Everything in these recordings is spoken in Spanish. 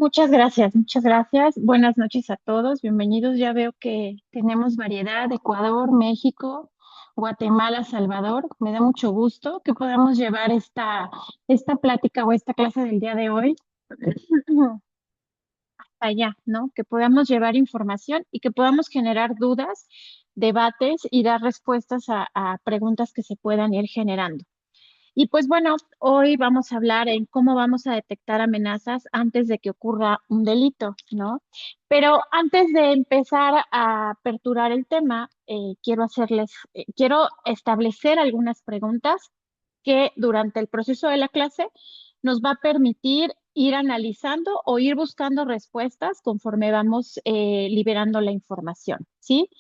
Muchas gracias, muchas gracias. Buenas noches a todos, bienvenidos. Ya veo que tenemos variedad, Ecuador, México, Guatemala, Salvador. Me da mucho gusto que podamos llevar esta plática o esta clase del día de hoy allá, ¿no? Que podamos llevar información y que podamos generar dudas, debates y dar respuestas a preguntas que se puedan ir generando. Y pues bueno, hoy vamos a hablar en cómo vamos a detectar amenazas antes de que ocurra un delito, ¿no? Pero antes de empezar a aperturar el tema, quiero establecer algunas preguntas que durante el proceso de la clase nos va a permitir ir analizando o ir buscando respuestas conforme vamos liberando la información, ¿sí?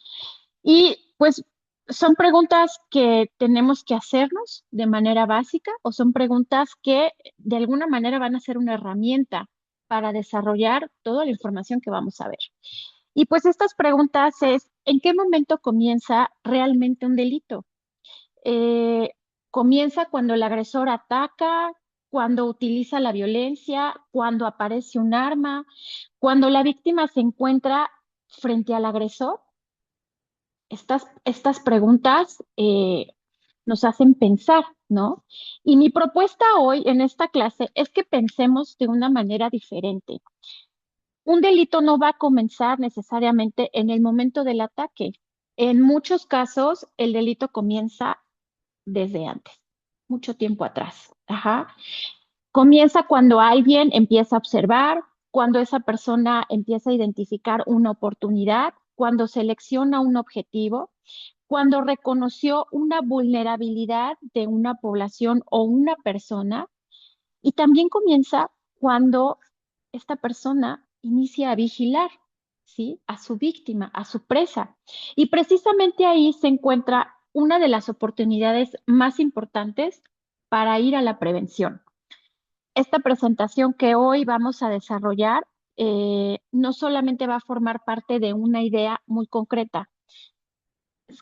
Y pues son preguntas que tenemos que hacernos de manera básica o son preguntas que de alguna manera van a ser una herramienta para desarrollar toda la información que vamos a ver. Y pues estas preguntas es, ¿en qué momento comienza realmente un delito? Eh, ¿Comienza cuando el agresor ataca, cuando utiliza la violencia, cuando aparece un arma, cuando la víctima se encuentra frente al agresor? Estas preguntas nos hacen pensar, ¿no? Y mi propuesta hoy en esta clase es que pensemos de una manera diferente. Un delito no va a comenzar necesariamente en el momento del ataque. En muchos casos, el delito comienza desde antes, mucho tiempo atrás. Ajá. Comienza cuando alguien empieza a observar, cuando esa persona empieza a identificar una oportunidad, cuando selecciona un objetivo, cuando reconoció una vulnerabilidad de una población o una persona, y también comienza cuando esta persona inicia a vigilar, ¿sí? A su víctima, a su presa. Y precisamente ahí se encuentra una de las oportunidades más importantes para ir a la prevención. Esta presentación que hoy vamos a desarrollar no solamente va a formar parte de una idea muy concreta,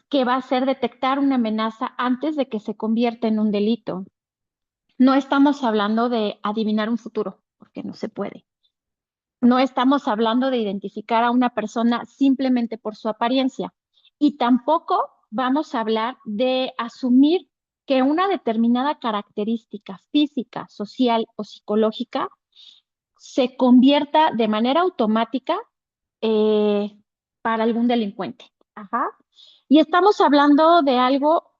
que va a ser detectar una amenaza antes de que se convierta en un delito. No estamos hablando de adivinar un futuro, porque no se puede. No estamos hablando de identificar a una persona simplemente por su apariencia. Y tampoco vamos a hablar de asumir que una determinada característica física, social o psicológica se convierta de manera automática eh, para algún delincuente. Ajá. Y estamos hablando de algo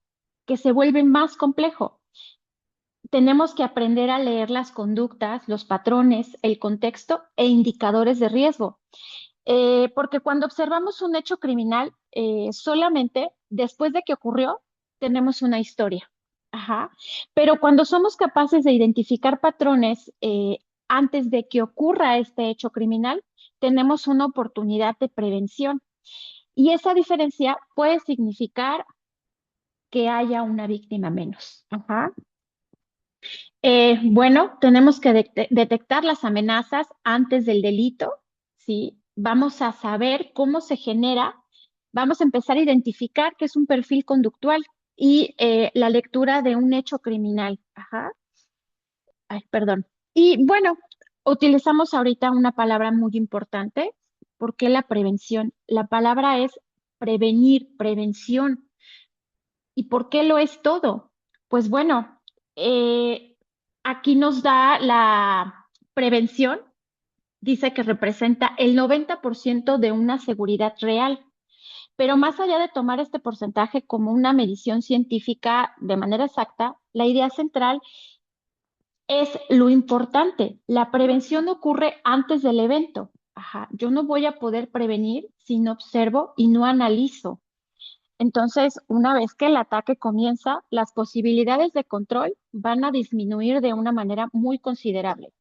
que se vuelve más complejo. Tenemos que aprender a leer las conductas, los patrones, el contexto e indicadores de riesgo. Porque cuando observamos un hecho criminal, solamente después de que ocurrió, tenemos una historia. Ajá. Pero cuando somos capaces de identificar patrones antes de que ocurra este hecho criminal, tenemos una oportunidad de prevención. Y esa diferencia puede significar que haya una víctima menos. Ajá. Bueno, tenemos que detectar las amenazas antes del delito, ¿sí? Vamos a saber cómo se genera, vamos a empezar a identificar qué es un perfil conductual y la lectura de un hecho criminal. Ajá. Ay, perdón. Y bueno, utilizamos ahorita una palabra muy importante. ¿Por qué la prevención? La palabra es prevenir, prevención. ¿Y por qué lo es todo? Pues bueno, aquí nos da la prevención, dice que representa el 90% de una seguridad real, pero más allá de tomar este porcentaje como una medición científica de manera exacta, la idea central es lo importante. La prevención ocurre antes del evento. Ajá, yo no voy a poder prevenir si no observo y no analizo. Entonces, una vez que el ataque comienza, las posibilidades de control van a disminuir de una manera muy considerable.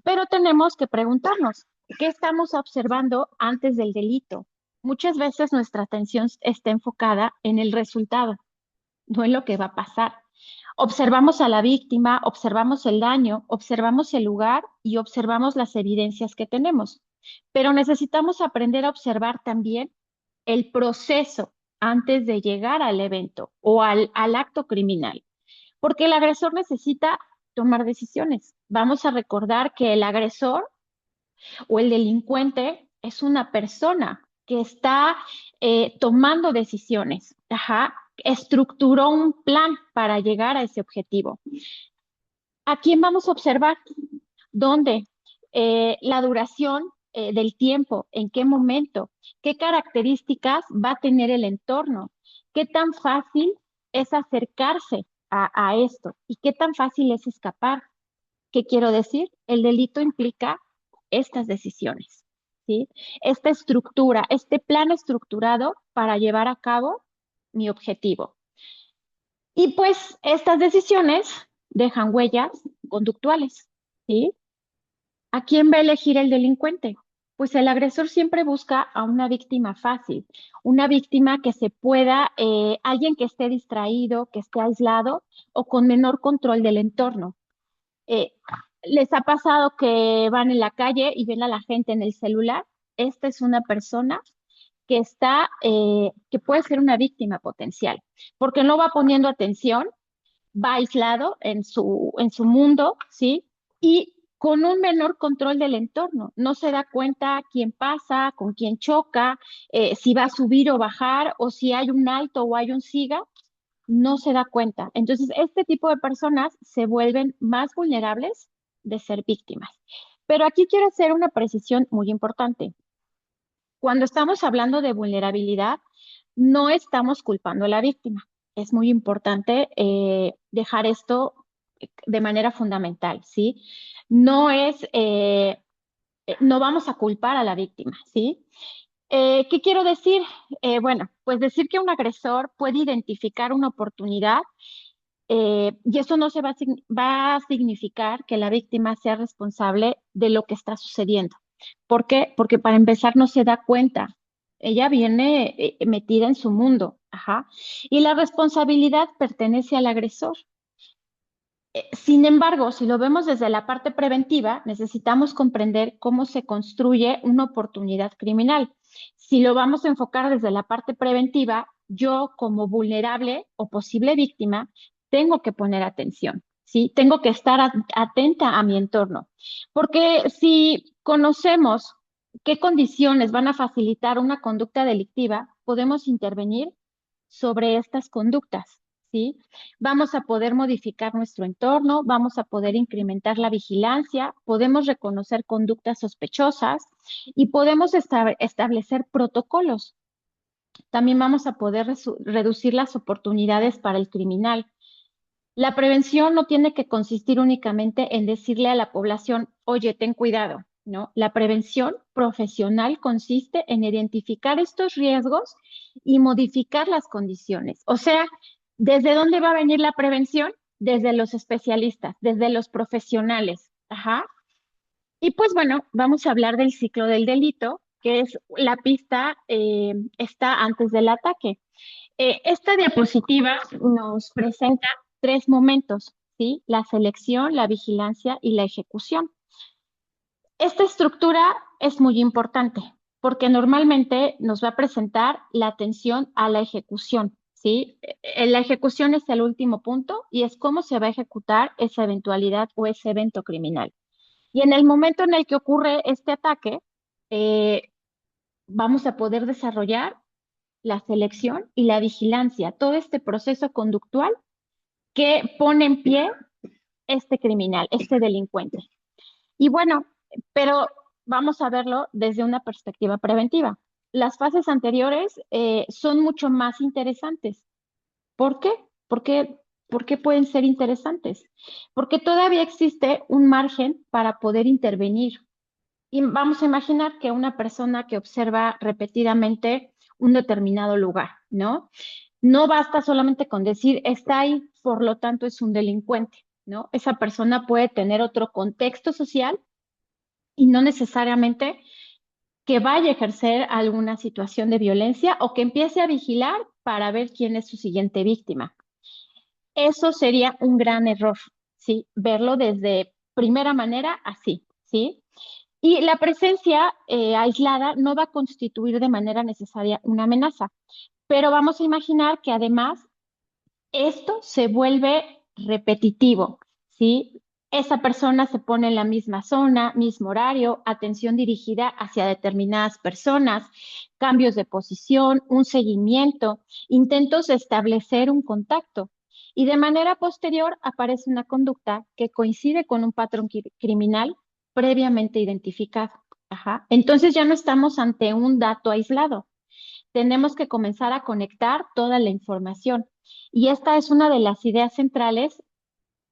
Pero tenemos que preguntarnos, ¿qué estamos observando antes del delito? Muchas veces nuestra atención está enfocada en el resultado, no en lo que va a pasar. Observamos a la víctima, observamos el daño, observamos el lugar y observamos las evidencias que tenemos. Pero necesitamos aprender a observar también el proceso antes de llegar al evento o al acto criminal, porque el agresor necesita tomar decisiones. Vamos a recordar que el agresor O el delincuente es una persona que está tomando decisiones, ajá, estructuró un plan para llegar a ese objetivo. ¿A quién vamos a observar? ¿Dónde? La duración del tiempo, en qué momento, qué características va a tener el entorno, qué tan fácil es acercarse a esto y qué tan fácil es escapar. ¿Qué quiero decir? El delito implica estas decisiones, ¿sí? Esta estructura, este plan estructurado para llevar a cabo mi objetivo. Y pues estas decisiones dejan huellas conductuales, ¿sí? ¿A quién va a elegir el delincuente? Pues el agresor siempre busca a una víctima fácil, una víctima que se pueda, alguien que esté distraído, que esté aislado o con menor control del entorno. Eh, ¿Les ha pasado que van en la calle y ven a la gente en el celular? Esta es una persona que está, que puede ser una víctima potencial, porque no va poniendo atención, va aislado en su mundo, ¿sí? Y con un menor control del entorno. No se da cuenta quién pasa, con quién choca, si va a subir o bajar, o si hay un alto o hay un siga, no se da cuenta. Entonces, este tipo de personas se vuelven más vulnerables de ser víctimas. Pero aquí quiero hacer una precisión muy importante. Cuando estamos hablando de vulnerabilidad, no estamos culpando a la víctima. Es muy importante dejar esto de manera fundamental, ¿sí? No es, no vamos a culpar a la víctima, ¿sí? ¿Qué quiero decir? Bueno, pues decir que un agresor puede identificar una oportunidad y eso no se va va a significar que la víctima sea responsable de lo que está sucediendo. ¿Por qué? Porque para empezar no se da cuenta. Ella viene metida en su mundo, ajá, y la responsabilidad pertenece al agresor. Sin embargo, si lo vemos desde la parte preventiva, necesitamos comprender cómo se construye una oportunidad criminal. Si lo vamos a enfocar desde la parte preventiva, yo como vulnerable o posible víctima, tengo que poner atención, ¿sí? Tengo que estar atenta a mi entorno. Porque si conocemos qué condiciones van a facilitar una conducta delictiva, podemos intervenir sobre estas conductas, ¿sí? Vamos a poder modificar nuestro entorno, vamos a poder incrementar la vigilancia, podemos reconocer conductas sospechosas y podemos establecer protocolos. También vamos a poder reducir las oportunidades para el criminal. La prevención no tiene que consistir únicamente en decirle a la población, oye, ten cuidado, ¿no? La prevención profesional consiste en identificar estos riesgos y modificar las condiciones. O sea, ¿desde dónde va a venir la prevención? Desde los especialistas, desde los profesionales. Ajá. Y pues bueno, vamos a hablar del ciclo del delito, que es la pista está antes del ataque. Esta diapositiva nos presenta tres momentos, ¿sí? La selección, la vigilancia y la ejecución. Esta estructura es muy importante porque normalmente nos va a presentar la atención a la ejecución, ¿sí? La ejecución es el último punto y es cómo se va a ejecutar esa eventualidad o ese evento criminal. Y en el momento en el que ocurre este ataque, eh, vamos a poder desarrollar la selección y la vigilancia, todo este proceso conductual que pone en pie este criminal, este delincuente. Y bueno, pero vamos a verlo desde una perspectiva preventiva. Las fases anteriores son mucho más interesantes. ¿Por qué? ¿Por qué? ¿Por qué pueden ser interesantes? Porque todavía existe un margen para poder intervenir. Y vamos a imaginar que una persona que observa repetidamente un determinado lugar, ¿no? No basta solamente con decir está ahí, por lo tanto es un delincuente, ¿no? Esa persona puede tener otro contexto social y no necesariamente que vaya a ejercer alguna situación de violencia o que empiece a vigilar para ver quién es su siguiente víctima. Eso sería un gran error, ¿sí? Verlo desde primera manera así, ¿sí? Y la presencia aislada no va a constituir de manera necesaria una amenaza, pero vamos a imaginar que además esto se vuelve repetitivo, ¿sí? Esa persona se pone en la misma zona, mismo horario, atención dirigida hacia determinadas personas, cambios de posición, un seguimiento, intentos de establecer un contacto. Y de manera posterior aparece una conducta que coincide con un patrón criminal previamente identificado. Ajá. Entonces ya no estamos ante un dato aislado. Tenemos que comenzar a conectar toda la información. Y esta es una de las ideas centrales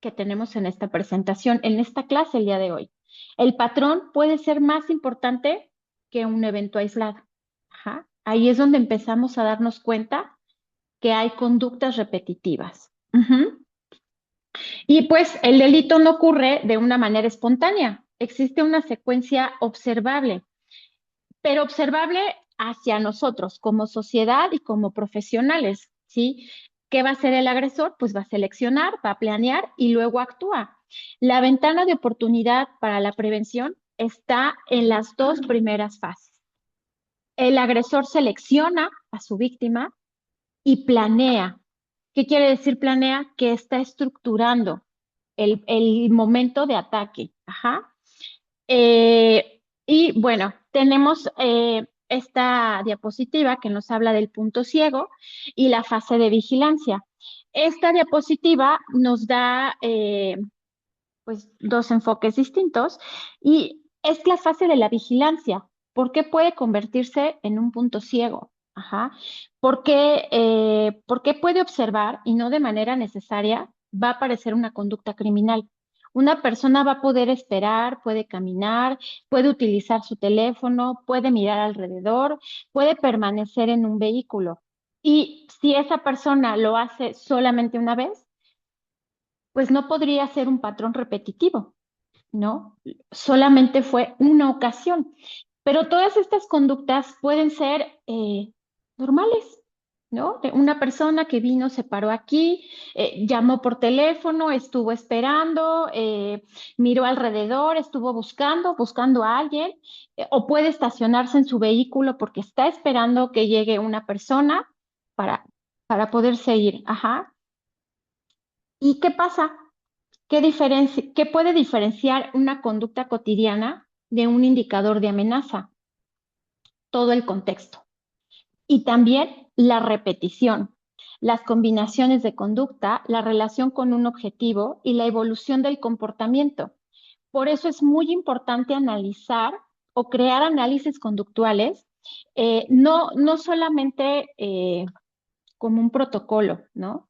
que tenemos en esta presentación, en esta clase el día de hoy. El patrón puede ser más importante que un evento aislado. Ajá. Ahí es donde empezamos a darnos cuenta que hay conductas repetitivas. Ujú. Y pues el delito no ocurre de una manera espontánea. Existe una secuencia observable, pero observable hacia nosotros como sociedad y como profesionales, ¿sí? ¿Qué va a hacer el agresor? Pues va a seleccionar, va a planear y luego actúa. La ventana de oportunidad para la prevención está en las dos primeras fases. El agresor selecciona a su víctima y planea. ¿Qué quiere decir planea? Que está estructurando el momento de ataque. Ajá. Y bueno, tenemos esta diapositiva que nos habla del punto ciego y la fase de vigilancia. Esta diapositiva nos da pues dos enfoques distintos y es la fase de la vigilancia. ¿Por qué puede convertirse en un punto ciego? Ajá. Porque puede observar y no de manera necesaria va a aparecer una conducta criminal. Una persona va a poder esperar, puede caminar, puede utilizar su teléfono, puede mirar alrededor, puede permanecer en un vehículo. Y si esa persona lo hace solamente una vez, pues no podría ser un patrón repetitivo, ¿no? Solamente fue una ocasión. Pero todas estas conductas pueden ser normales, ¿no? De una persona que vino, se paró aquí, llamó por teléfono, estuvo esperando, miró alrededor, estuvo buscando a alguien, o puede estacionarse en su vehículo porque está esperando que llegue una persona para, para poderse ir. Ajá. ¿Y qué pasa? ¿Qué puede diferenciar una conducta cotidiana de un indicador de amenaza? Todo el contexto. Y también la repetición, las combinaciones de conducta, la relación con un objetivo y la evolución del comportamiento. Por eso es muy importante analizar o crear análisis conductuales, no solamente como un protocolo, ¿no?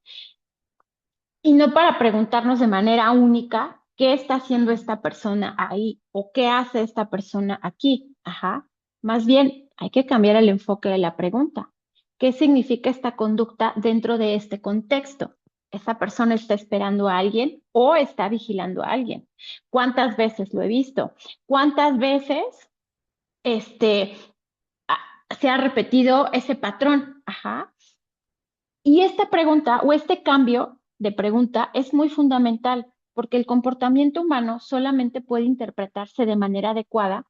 Y no para preguntarnos de manera única qué está haciendo esta persona ahí o qué hace esta persona aquí. Ajá. Más bien, hay que cambiar el enfoque de la pregunta. ¿Qué significa esta conducta dentro de este contexto? ¿Esta persona está esperando a alguien o está vigilando a alguien? ¿Cuántas veces lo he visto? ¿Cuántas veces este, se ha repetido ese patrón? Ajá. Y esta pregunta o este cambio de pregunta es muy fundamental porque el comportamiento humano solamente puede interpretarse de manera adecuada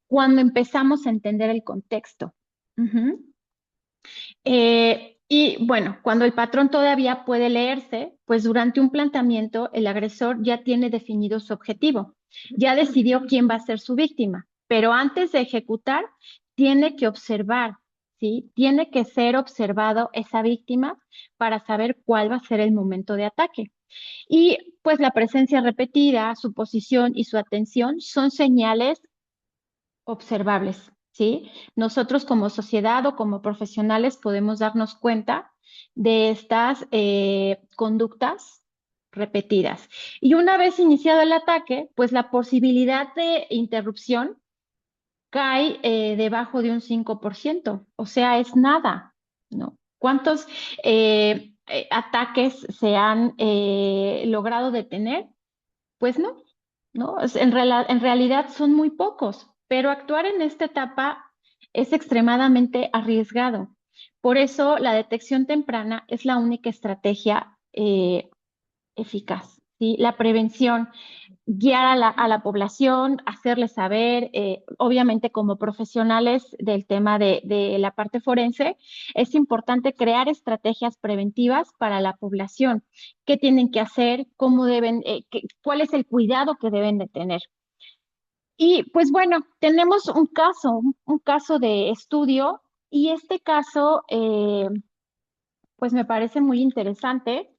cuando empezamos a entender el contexto. Ujú. Y bueno, cuando el patrón todavía puede leerse, pues durante un planteamiento el agresor ya tiene definido su objetivo, ya decidió quién va a ser su víctima, pero antes de ejecutar tiene que observar, ¿sí? Tiene que ser observado esa víctima para saber cuál va a ser el momento de ataque. Y pues la presencia repetida, su posición y su atención son señales observables, ¿sí? Nosotros como sociedad o como profesionales podemos darnos cuenta de estas conductas repetidas. Y una vez iniciado el ataque, pues la posibilidad de interrupción cae debajo de un 5%, o sea, es nada, ¿no? ¿Cuántos ataques se han logrado detener? Pues no, ¿no? En realidad son muy pocos, pero actuar en esta etapa es extremadamente arriesgado. Por eso la detección temprana es la única estrategia eficaz, ¿sí? La prevención, guiar a la población, hacerles saber, obviamente como profesionales del tema de la parte forense, es importante crear estrategias preventivas para la población. ¿Qué tienen que hacer? ¿Cómo deben, cuál es el cuidado que deben de tener? Y pues bueno, tenemos un caso de estudio y este caso, pues me parece muy interesante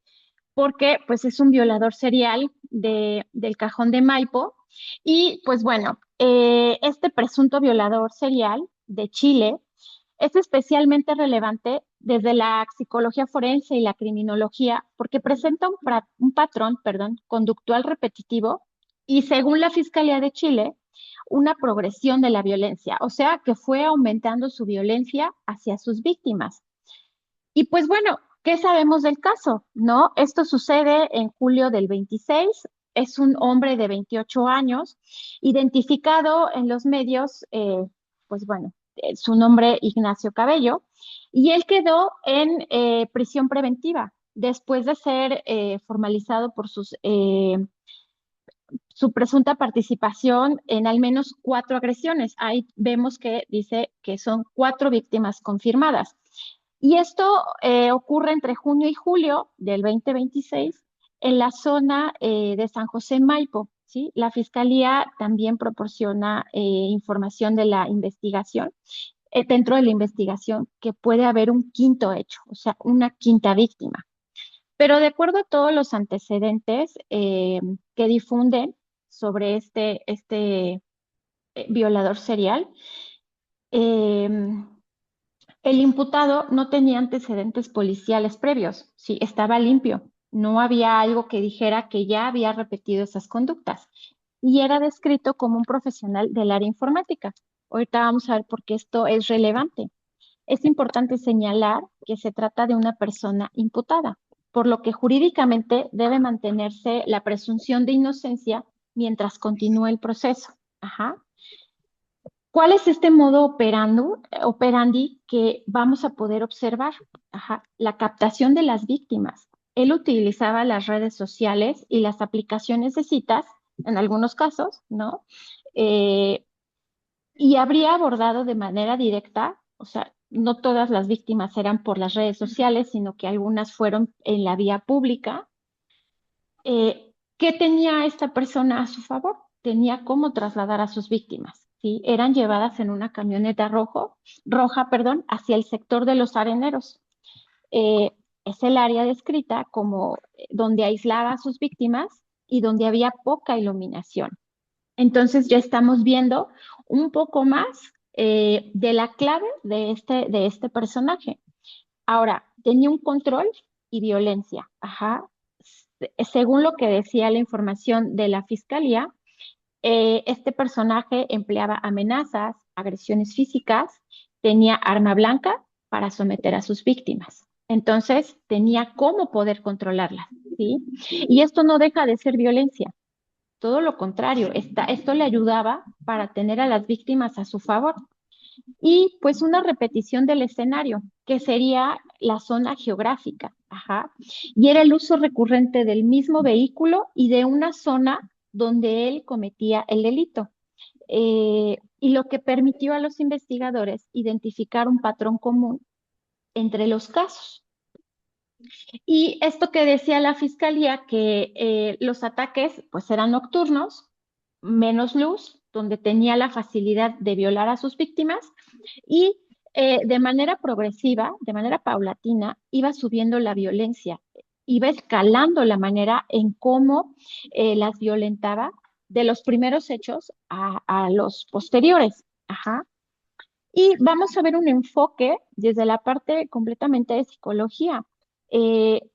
porque pues es un violador serial del Cajón de Maipo. Y pues bueno, este presunto violador serial de Chile es especialmente relevante desde la psicología forense y la criminología porque presenta un patrón, perdón, conductual repetitivo y según la Fiscalía de Chile, una progresión de la violencia, o sea, que fue aumentando su violencia hacia sus víctimas. Y pues bueno, ¿qué sabemos del caso? ¿No? Esto sucede en julio del 26. Es un hombre de 28 años, identificado en los medios, pues bueno, su nombre Ignacio Cabello, y él quedó en prisión preventiva después de ser formalizado por su presunta participación en al menos 4 agresiones. Ahí vemos que dice que son 4 víctimas confirmadas. Y esto ocurre entre junio y julio del 2026 en la zona de San José Maipo, ¿sí? La Fiscalía también proporciona información de la investigación, dentro de la investigación, que puede haber un quinto hecho, o sea, una quinta víctima. Pero de acuerdo a todos los antecedentes que difunden sobre este violador serial, eh, el imputado no tenía antecedentes policiales previos, sí, estaba limpio. No había algo que dijera que ya había repetido esas conductas y era descrito como un profesional del área informática. Ahorita vamos a ver por qué esto es relevante. Es importante señalar que se trata de una persona imputada, por lo que jurídicamente debe mantenerse la presunción de inocencia mientras continúe el proceso. Ajá. ¿Cuál es este modo operandi que vamos a poder observar? Ajá, la captación de las víctimas. Él utilizaba las redes sociales y las aplicaciones de citas, en algunos casos, ¿no? Eh, y habría abordado de manera directa, o sea, no todas las víctimas eran por las redes sociales, sino que algunas fueron en la vía pública. ¿Qué tenía esta persona a su favor? Tenía cómo trasladar a sus víctimas, ¿sí? Eran llevadas en una camioneta roja, perdón, hacia el sector de los areneros. Es el área descrita como donde aislaba a sus víctimas y donde había poca iluminación. Entonces ya estamos viendo un poco más de la clave de este personaje. Ahora, tenía un control y violencia. Ajá. Según lo que decía la información de la fiscalía, este personaje empleaba amenazas, agresiones físicas, tenía arma blanca para someter a sus víctimas. Entonces, tenía cómo poder controlarlas, ¿sí? Y esto no deja de ser violencia. Todo lo contrario, esto le ayudaba para tener a las víctimas a su favor. Y pues una repetición del escenario, que sería la zona geográfica, ajá. Y era el uso recurrente del mismo vehículo y de una zona donde él cometía el delito. Y lo que permitió a los investigadores identificar un patrón común entre los casos. Y esto que decía la fiscalía, que los ataques pues eran nocturnos, menos luz, donde tenía la facilidad de violar a sus víctimas y de manera progresiva, de manera paulatina, iba subiendo la violencia, iba escalando la manera en cómo las violentaba de los primeros hechos a los posteriores. Ajá. Y vamos a ver un enfoque desde la parte completamente de psicología. Eh,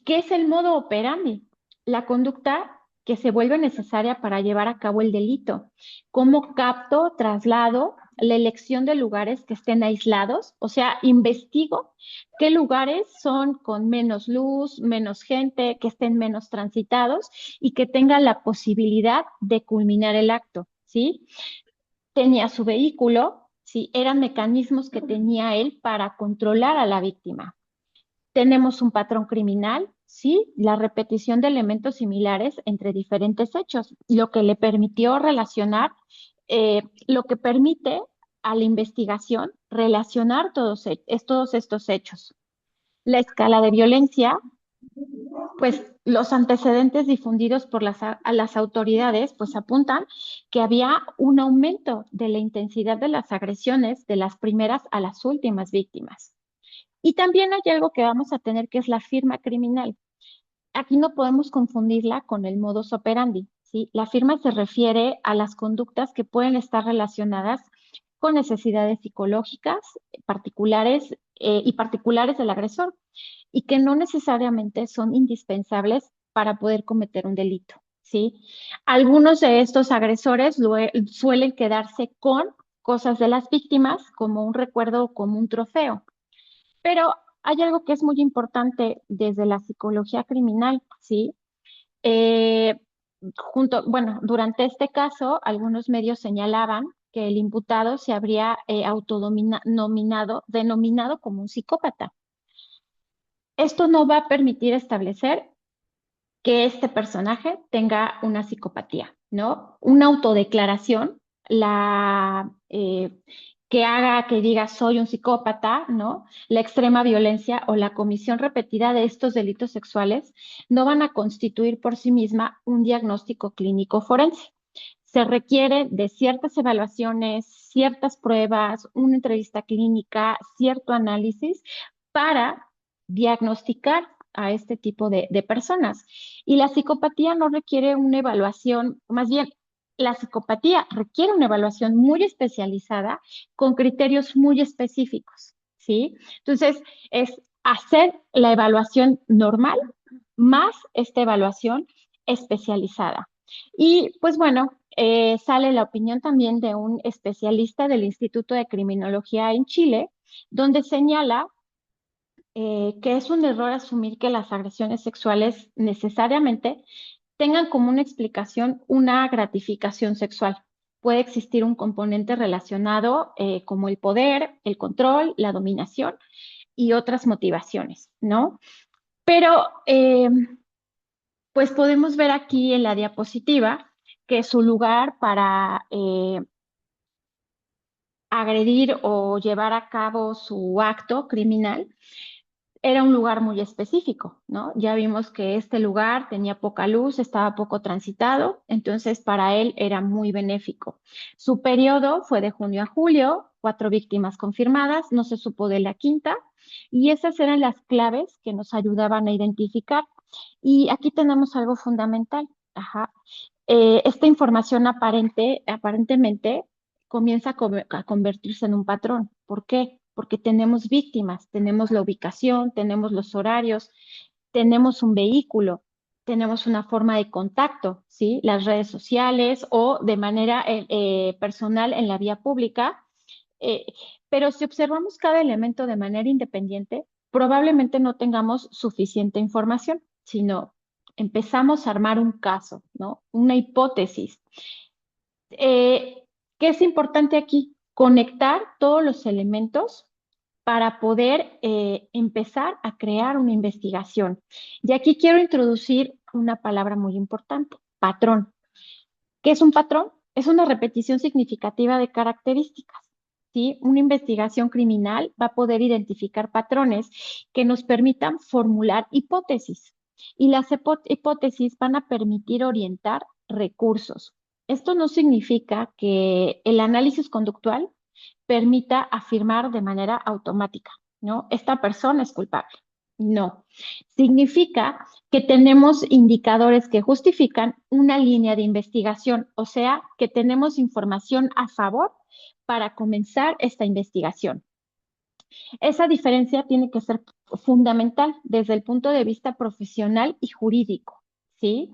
¿Qué es el modo operandi? La conducta que se vuelve necesaria para llevar a cabo el delito. ¿Cómo capto, traslado, la elección de lugares que estén aislados? O sea, investigo qué lugares son con menos luz, menos gente, que estén menos transitados y que tengan la posibilidad de culminar el acto, ¿sí? Tenía su vehículo, ¿sí? Eran mecanismos que tenía él para controlar a la víctima. Tenemos un patrón criminal, ¿sí? La repetición de elementos similares entre diferentes hechos, lo que le permitió relacionar, lo que permite a la investigación relacionar todos estos hechos. La escala de violencia, pues los antecedentes difundidos por a las autoridades, pues apuntan que había un aumento de la intensidad de las agresiones de las primeras a las últimas víctimas. Y también hay algo que vamos a tener que es la firma criminal. Aquí no podemos confundirla con el modus operandi, ¿sí? La firma se refiere a las conductas que pueden estar relacionadas con necesidades psicológicas particulares y particulares del agresor y que no necesariamente son indispensables para poder cometer un delito, ¿sí? Algunos de estos agresores suelen quedarse con cosas de las víctimas como un recuerdo o como un trofeo. Pero hay algo que es muy importante desde la psicología criminal, ¿sí? Eh, bueno, durante este caso, algunos medios señalaban que el imputado se habría denominado como un psicópata. Esto no va a permitir establecer que este personaje tenga una psicopatía, ¿no? Una autodeclaración, que haga que diga soy un psicópata, ¿no? La extrema violencia o la comisión repetida de estos delitos sexuales no van a constituir por sí misma un diagnóstico clínico forense. Se requiere de ciertas evaluaciones, ciertas pruebas, una entrevista clínica, cierto análisis para diagnosticar a este tipo de personas. Y la psicopatía no requiere una evaluación, más bien, la psicopatía requiere una evaluación muy especializada con criterios muy específicos, ¿sí? Entonces, es hacer la evaluación normal más esta evaluación especializada. Y pues bueno, sale la opinión también de un especialista del Instituto de Criminología en Chile, donde señala que es un error asumir que las agresiones sexuales necesariamente tengan como una explicación una gratificación sexual. Puede existir un componente relacionado como el poder, el control, la dominación y otras motivaciones, ¿no? Pero pues podemos ver aquí en la diapositiva que su lugar para agredir o llevar a cabo su acto criminal era un lugar muy específico, ¿no? Ya vimos que este lugar tenía poca luz, estaba poco transitado, entonces para él era muy benéfico. Su periodo fue de junio a julio, 4 víctimas confirmadas, no se supo de la quinta, y esas eran las claves que nos ayudaban a identificar. Y aquí tenemos algo fundamental. Ajá. Esta información aparentemente comienza a convertirse en un patrón. ¿Por qué? Porque tenemos víctimas, tenemos la ubicación, tenemos los horarios, tenemos un vehículo, tenemos una forma de contacto, ¿sí? Las redes sociales o de manera personal en la vía pública. Eh, pero si observamos cada elemento de manera independiente, probablemente no tengamos suficiente información, sino empezamos a armar un caso, ¿no? Una hipótesis. Eh, ¿Qué es importante aquí? Conectar todos los elementos para poder empezar a crear una investigación. Y aquí quiero introducir una palabra muy importante, patrón. ¿Qué es un patrón? Es una repetición significativa de características. ¿Sí? Una investigación criminal va a poder identificar patrones que nos permitan formular hipótesis. Y las hipótesis van a permitir orientar recursos. Esto no significa que el análisis conductual permita afirmar de manera automática, ¿no? Esta persona es culpable. No. Significa que tenemos indicadores que justifican una línea de investigación, o sea, que tenemos información a favor para comenzar esta investigación. Esa diferencia tiene que ser fundamental desde el punto de vista profesional y jurídico, ¿sí?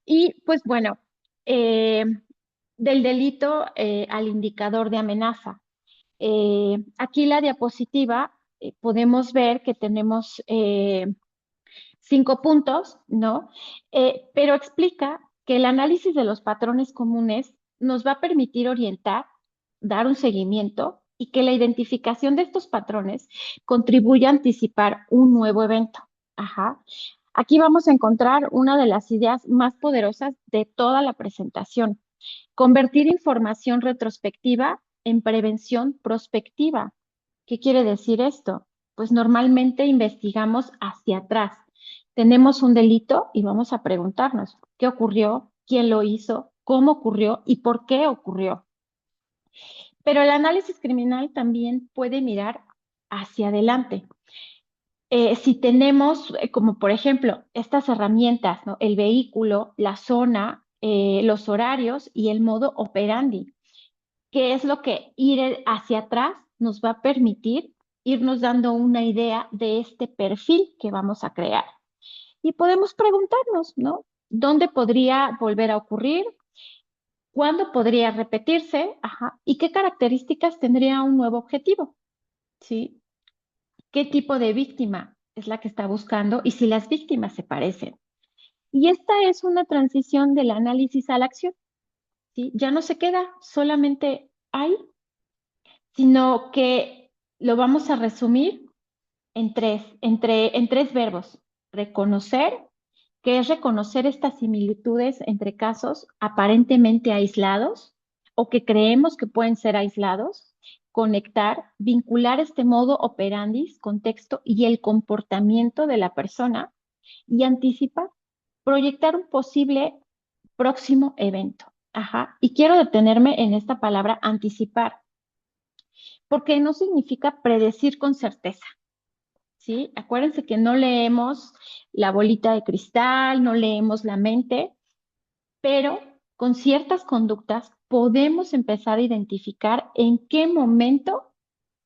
Y pues bueno, eh, del delito al indicador de amenaza. Aquí la diapositiva podemos ver que tenemos 5 puntos, ¿no? Pero explica que el análisis de los patrones comunes nos va a permitir orientar, dar un seguimiento y que la identificación de estos patrones contribuye a anticipar un nuevo evento. Ajá. Aquí vamos a encontrar una de las ideas más poderosas de toda la presentación: convertir información retrospectiva en prevención prospectiva. ¿Qué quiere decir esto? Pues normalmente investigamos hacia atrás. Tenemos un delito y vamos a preguntarnos qué ocurrió, quién lo hizo, cómo ocurrió y por qué ocurrió. Pero el análisis criminal también puede mirar hacia adelante. Si tenemos, como por ejemplo, estas herramientas, ¿no? El vehículo, la zona, los horarios y el modo operandi, que es lo que ir hacia atrás nos va a permitir irnos dando una idea de este perfil que vamos a crear. Y podemos preguntarnos, ¿no? ¿Dónde podría volver a ocurrir? ¿Cuándo podría repetirse? Ajá. ¿Y qué características tendría un nuevo objetivo? ¿Sí? ¿Qué tipo de víctima es la que está buscando y si las víctimas se parecen? Y esta es una transición del análisis a la acción, ¿sí? Ya no se queda solamente ahí, sino que lo vamos a resumir en tres verbos. Reconocer, que es reconocer estas similitudes entre casos aparentemente aislados o que creemos que pueden ser aislados. Conectar, vincular este modo operandi, contexto y el comportamiento de la persona. Y anticipar, proyectar un posible próximo evento. Ajá. Y quiero detenerme en esta palabra anticipar, porque no significa predecir con certeza. ¿Sí? Acuérdense que no leemos la bolita de cristal, no leemos la mente, pero con ciertas conductas podemos empezar a identificar en qué momento,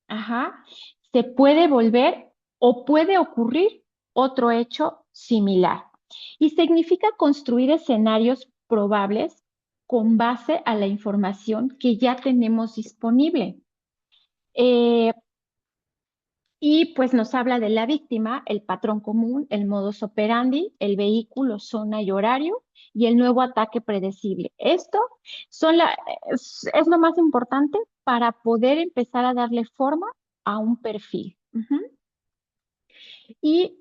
ajá, se puede volver o puede ocurrir otro hecho similar. Y significa construir escenarios probables con base a la información que ya tenemos disponible. Eh, y pues nos habla de la víctima, el patrón común, el modus operandi, el vehículo, zona y horario y el nuevo ataque predecible. Esto es lo más importante para poder empezar a darle forma a un perfil. Ujú. Y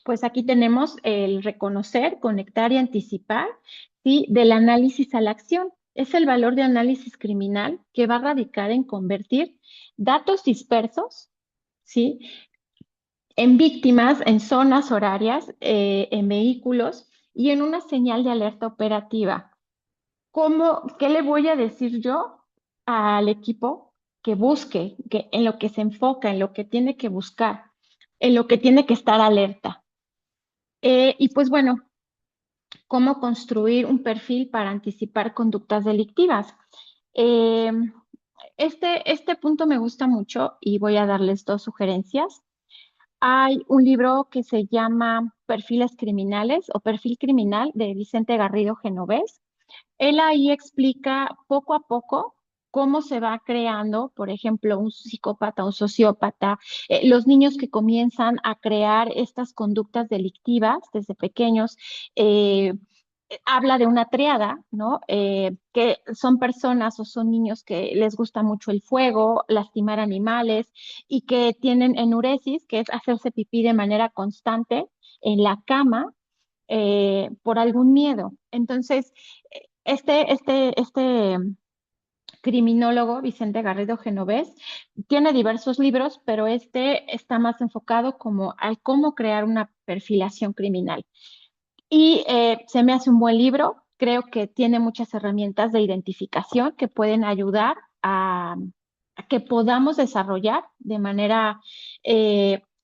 pues aquí tenemos el reconocer, conectar y anticipar, ¿sí? Del análisis a la acción. Es el valor de análisis criminal que va a radicar en convertir datos dispersos, ¿sí? En víctimas, en zonas horarias, en vehículos y en una señal de alerta operativa. ¿Qué le voy a decir yo al equipo que busque, que en lo que se enfoca, en lo que tiene que buscar, en lo que tiene que estar alerta? Y pues bueno, ¿cómo construir un perfil para anticipar conductas delictivas? Eh, este punto me gusta mucho y voy a darles dos sugerencias. Hay un libro que se llama Perfiles Criminales o Perfil Criminal de Vicente Garrido Genovés. Él ahí explica poco a poco cómo se va creando, por ejemplo, un psicópata, un sociópata, los niños que comienzan a crear estas conductas delictivas desde pequeños. eh, Habla de una triada, ¿no? Que son personas o son niños que les gusta mucho el fuego, lastimar animales y que tienen enuresis, que es hacerse pipí de manera constante en la cama por algún miedo. Entonces, este criminólogo, Vicente Garrido Genovés, tiene diversos libros, pero este está más enfocado como al cómo crear una perfilación criminal. Y se me hace un buen libro. Creo que tiene muchas herramientas de identificación que pueden ayudar a que podamos desarrollar de manera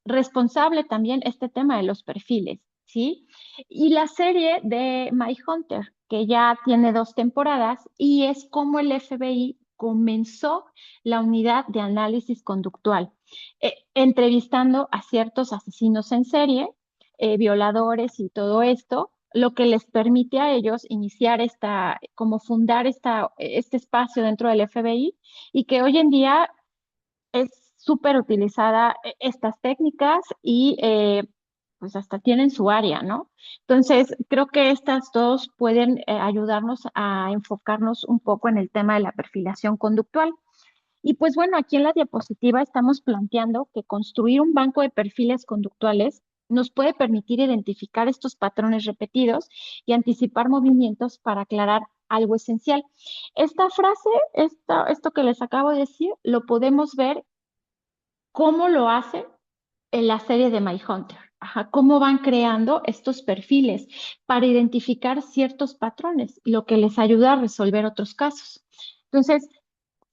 responsable también este tema de los perfiles, ¿sí? Y la serie de My Hunter, que ya tiene 2 temporadas y es como el FBI comenzó la unidad de análisis conductual, entrevistando a ciertos asesinos en serie, violadores y todo esto, lo que les permite a ellos iniciar como fundar este espacio dentro del FBI y que hoy en día es súper utilizada estas técnicas y pues hasta tienen su área, ¿no? Entonces, creo que estas dos pueden ayudarnos a enfocarnos un poco en el tema de la perfilación conductual. Y pues bueno, aquí en la diapositiva estamos planteando que construir un banco de perfiles conductuales nos puede permitir identificar estos patrones repetidos y anticipar movimientos para aclarar algo esencial. Esta frase, esto que les acabo de decir, lo podemos ver cómo lo hacen en la serie de My Hunter. Ajá, cómo van creando estos perfiles para identificar ciertos patrones, lo que les ayuda a resolver otros casos. Entonces,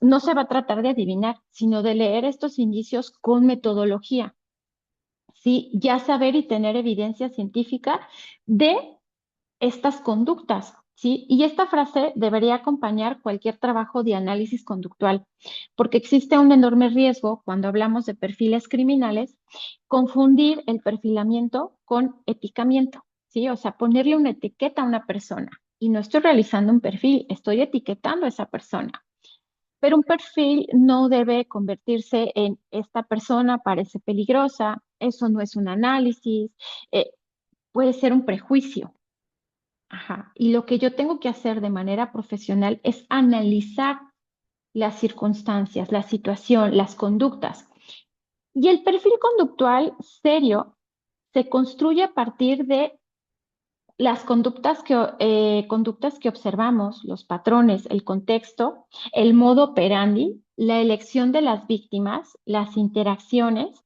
no se va a tratar de adivinar, sino de leer estos indicios con metodología, ¿sí? Ya saber y tener evidencia científica de estas conductas, ¿sí? Y esta frase debería acompañar cualquier trabajo de análisis conductual, porque existe un enorme riesgo cuando hablamos de perfiles criminales, confundir el perfilamiento con etiquetamiento, ¿sí? O sea, ponerle una etiqueta a una persona. Y no estoy realizando un perfil, estoy etiquetando a esa persona. Pero un perfil no debe convertirse en esta persona parece peligrosa, eso no es un análisis, puede ser un prejuicio. Ajá. Y lo que yo tengo que hacer de manera profesional es analizar las circunstancias, la situación, las conductas. Y el perfil conductual serio se construye a partir de las conductas que observamos, los patrones, el contexto, el modo operandi, la elección de las víctimas, las interacciones,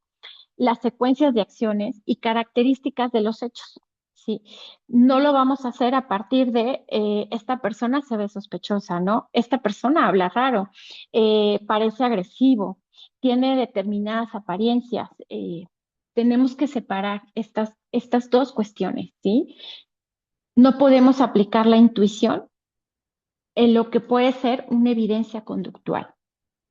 las secuencias de acciones y características de los hechos. Sí, no lo vamos a hacer a partir de esta persona se ve sospechosa, ¿no? Esta persona habla raro, parece agresivo, tiene determinadas apariencias. Tenemos que separar estas dos cuestiones, ¿sí? No podemos aplicar la intuición en lo que puede ser una evidencia conductual.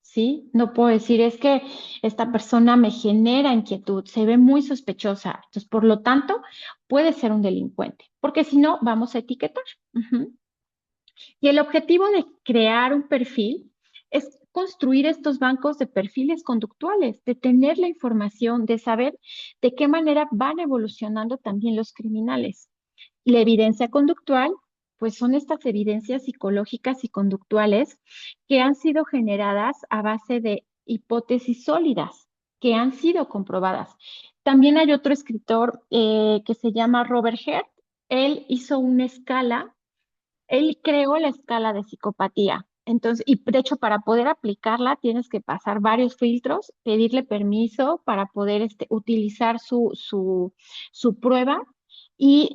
¿Sí? No puedo decir, es que esta persona me genera inquietud, se ve muy sospechosa, entonces por lo tanto puede ser un delincuente, porque si no, vamos a etiquetar. Ujú. Y el objetivo de crear un perfil es construir estos bancos de perfiles conductuales, de tener la información, de saber de qué manera van evolucionando también los criminales. La evidencia conductual, pues son estas evidencias psicológicas y conductuales que han sido generadas a base de hipótesis sólidas, que han sido comprobadas. También hay otro escritor que se llama Robert Hert. Él hizo una escala, él creó la escala de psicopatía. Entonces, y de hecho, para poder aplicarla tienes que pasar varios filtros, pedirle permiso para poder utilizar su prueba y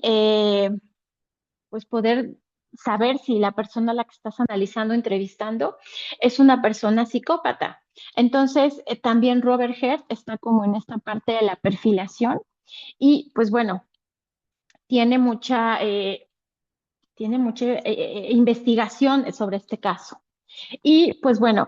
pues poder saber si la persona a la que estás analizando, entrevistando, es una persona psicópata. Entonces, también Robert Hert está como en esta parte de la perfilación y pues bueno, tiene mucha, eh, tiene mucha investigación sobre este caso. Y pues bueno,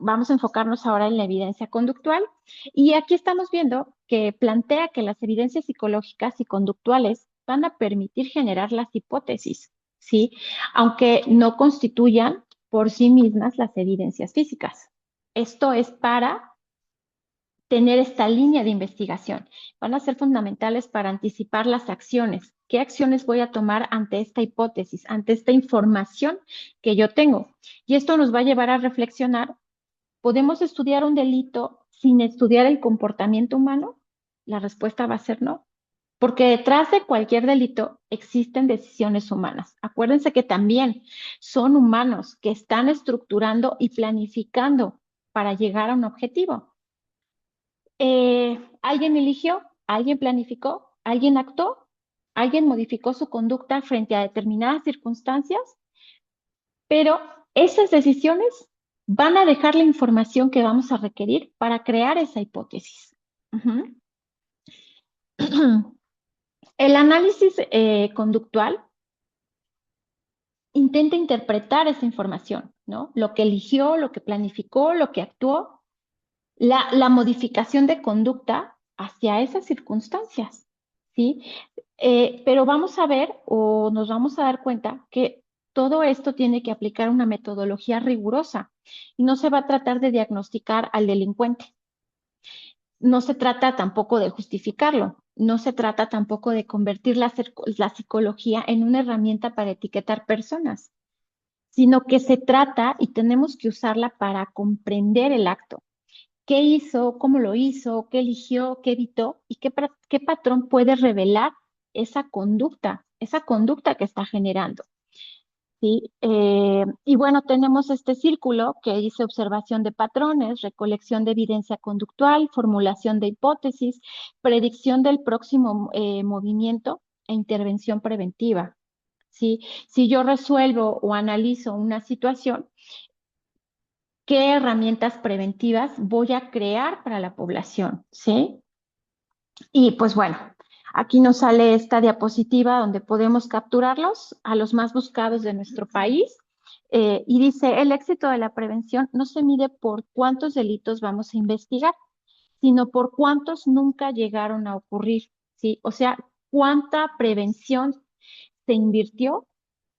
vamos a enfocarnos ahora en la evidencia conductual. Y aquí estamos viendo que plantea que las evidencias psicológicas y conductuales van a permitir generar las hipótesis, ¿sí? Aunque no constituyan por sí mismas las evidencias físicas. Esto es para tener esta línea de investigación. Van a ser fundamentales para anticipar las acciones. ¿Qué acciones voy a tomar ante esta hipótesis, ante esta información que yo tengo? Y esto nos va a llevar a reflexionar, ¿podemos estudiar un delito sin estudiar el comportamiento humano? La respuesta va a ser no, porque detrás de cualquier delito existen decisiones humanas. Acuérdense que también son humanos que están estructurando y planificando para llegar a un objetivo. Alguien eligió, alguien planificó, alguien actuó, alguien modificó su conducta frente a determinadas circunstancias, pero esas decisiones van a dejar la información que vamos a requerir para crear esa hipótesis. Ujú. El análisis conductual intenta interpretar esa información, ¿no? Lo que eligió, lo que planificó, lo que actuó, la modificación de conducta hacia esas circunstancias, ¿sí? Pero vamos a ver o nos vamos a dar cuenta que todo esto tiene que aplicar una metodología rigurosa y no se va a tratar de diagnosticar al delincuente. No se trata tampoco de justificarlo. No se trata tampoco de convertir la psicología en una herramienta para etiquetar personas. sino que se trata y tenemos que usarla para comprender el acto. ¿Qué hizo? ¿Cómo lo hizo? ¿Qué eligió? ¿Qué evitó? ¿Y qué patrón puede revelar esa conducta que está generando? ¿Sí? Y bueno, tenemos este círculo que dice observación de patrones, recolección de evidencia conductual, formulación de hipótesis, predicción del próximo movimiento e intervención preventiva. ¿Sí? Si yo resuelvo o analizo una situación, ¿qué herramientas preventivas voy a crear para la población? ¿Sí? Y pues bueno, aquí nos sale esta diapositiva donde podemos capturarlos a los más buscados de nuestro país. Y dice, el éxito de la prevención no se mide por cuántos delitos vamos a investigar, sino por cuántos nunca llegaron a ocurrir, ¿sí? O sea, cuánta prevención se invirtió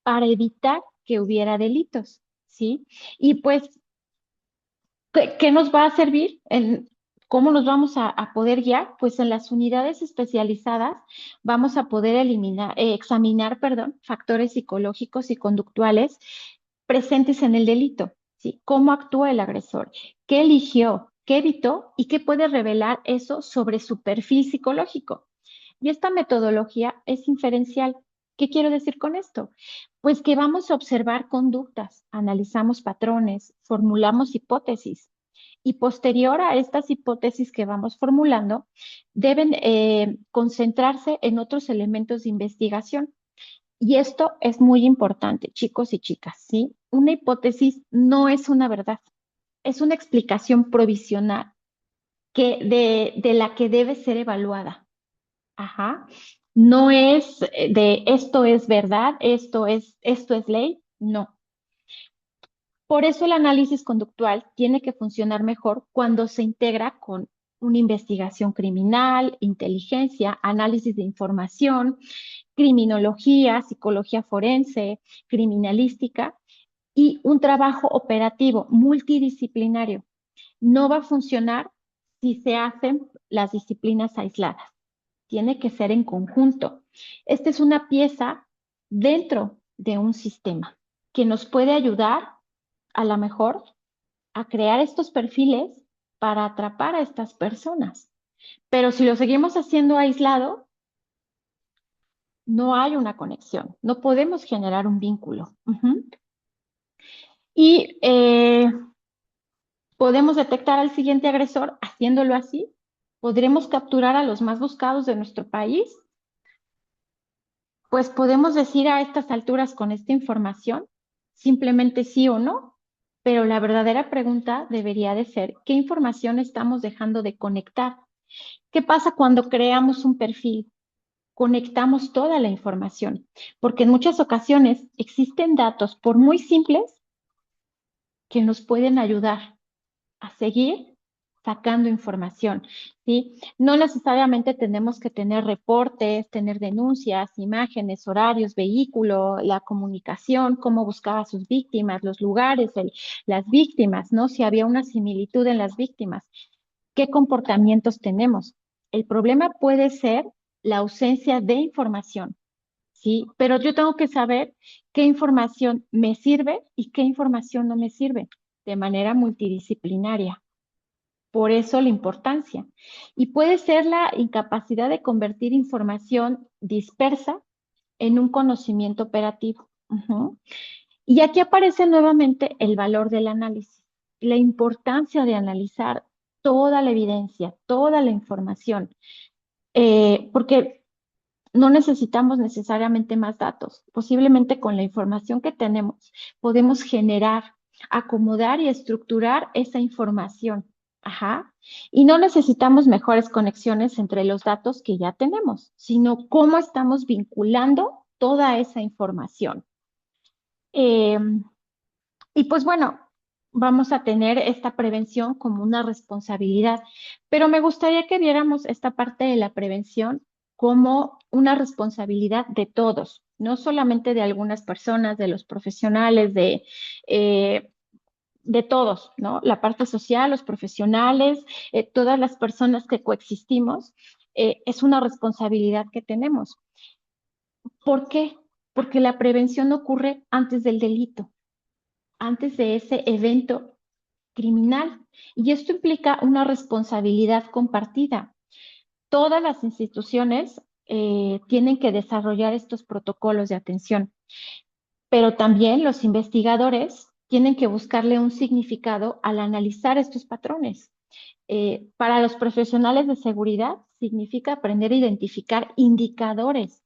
para evitar que hubiera delitos, ¿sí? Y pues ¿qué nos va a servir? ¿Cómo nos vamos a poder guiar? Pues en las unidades especializadas vamos a poder examinar, perdón, factores psicológicos y conductuales presentes en el delito, ¿sí? ¿Cómo actúa el agresor? ¿Qué eligió? ¿Qué evitó? ¿Y qué puede revelar eso sobre su perfil psicológico? Y esta metodología es inferencial. ¿Qué quiero decir con esto? Pues que vamos a observar conductas, analizamos patrones, formulamos hipótesis y posterior a estas hipótesis que vamos formulando, deben concentrarse en otros elementos de investigación. Y esto es muy importante, chicos y chicas, ¿sí? Una hipótesis no es una verdad, es una explicación provisional de la que debe ser evaluada. Ajá. No es de esto es verdad, esto es ley, no. Por eso el análisis conductual tiene que funcionar mejor cuando se integra con una investigación criminal, inteligencia, análisis de información, criminología, psicología forense, criminalística y un trabajo operativo multidisciplinario. No va a funcionar si se hacen las disciplinas aisladas. Tiene que ser en conjunto. Esta es una pieza dentro de un sistema que nos puede ayudar a lo mejor a crear estos perfiles para atrapar a estas personas. Pero si lo seguimos haciendo aislado, no hay una conexión, no podemos generar un vínculo. Y podemos detectar al siguiente agresor haciéndolo así. ¿Podremos capturar a los más buscados de nuestro país? Pues podemos decir a estas alturas con esta información simplemente sí o no, pero la verdadera pregunta debería de ser, ¿qué información estamos dejando de conectar? ¿Qué pasa cuando creamos un perfil? Conectamos toda la información, porque en muchas ocasiones existen datos, por muy simples, que nos pueden ayudar a seguir sacando información, ¿sí? No necesariamente tenemos que tener reportes, tener denuncias, imágenes, horarios, vehículo, la comunicación, cómo buscaba a sus víctimas, los lugares, las víctimas, ¿no? Si había una similitud en las víctimas, qué comportamientos tenemos. El problema puede ser la ausencia de información, ¿sí? Pero yo tengo que saber qué información me sirve y qué información no me sirve de manera multidisciplinaria. Por eso la importancia. Y puede ser la incapacidad de convertir información dispersa en un conocimiento operativo. Y aquí aparece nuevamente el valor del análisis, la importancia de analizar toda la evidencia, toda la información, porque no necesitamos necesariamente más datos. Posiblemente con la información que tenemos podemos generar, acomodar y estructurar esa información. Ajá. Y no necesitamos mejores conexiones entre los datos que ya tenemos, sino cómo estamos vinculando toda esa información. Eh, y pues bueno, vamos a tener esta prevención como una responsabilidad, pero me gustaría que viéramos esta parte de la prevención como una responsabilidad de todos, no solamente de algunas personas, de los profesionales, eh, de todos, ¿no? La parte social, los profesionales, todas las personas que coexistimos, es una responsabilidad que tenemos. ¿Por qué? Porque la prevención ocurre antes del delito. antes de ese evento criminal. Y esto implica una responsabilidad compartida. Todas las instituciones tienen que desarrollar estos protocolos de atención, pero también los investigadores tienen que buscarle un significado al analizar estos patrones. Para los profesionales de seguridad significa aprender a identificar indicadores.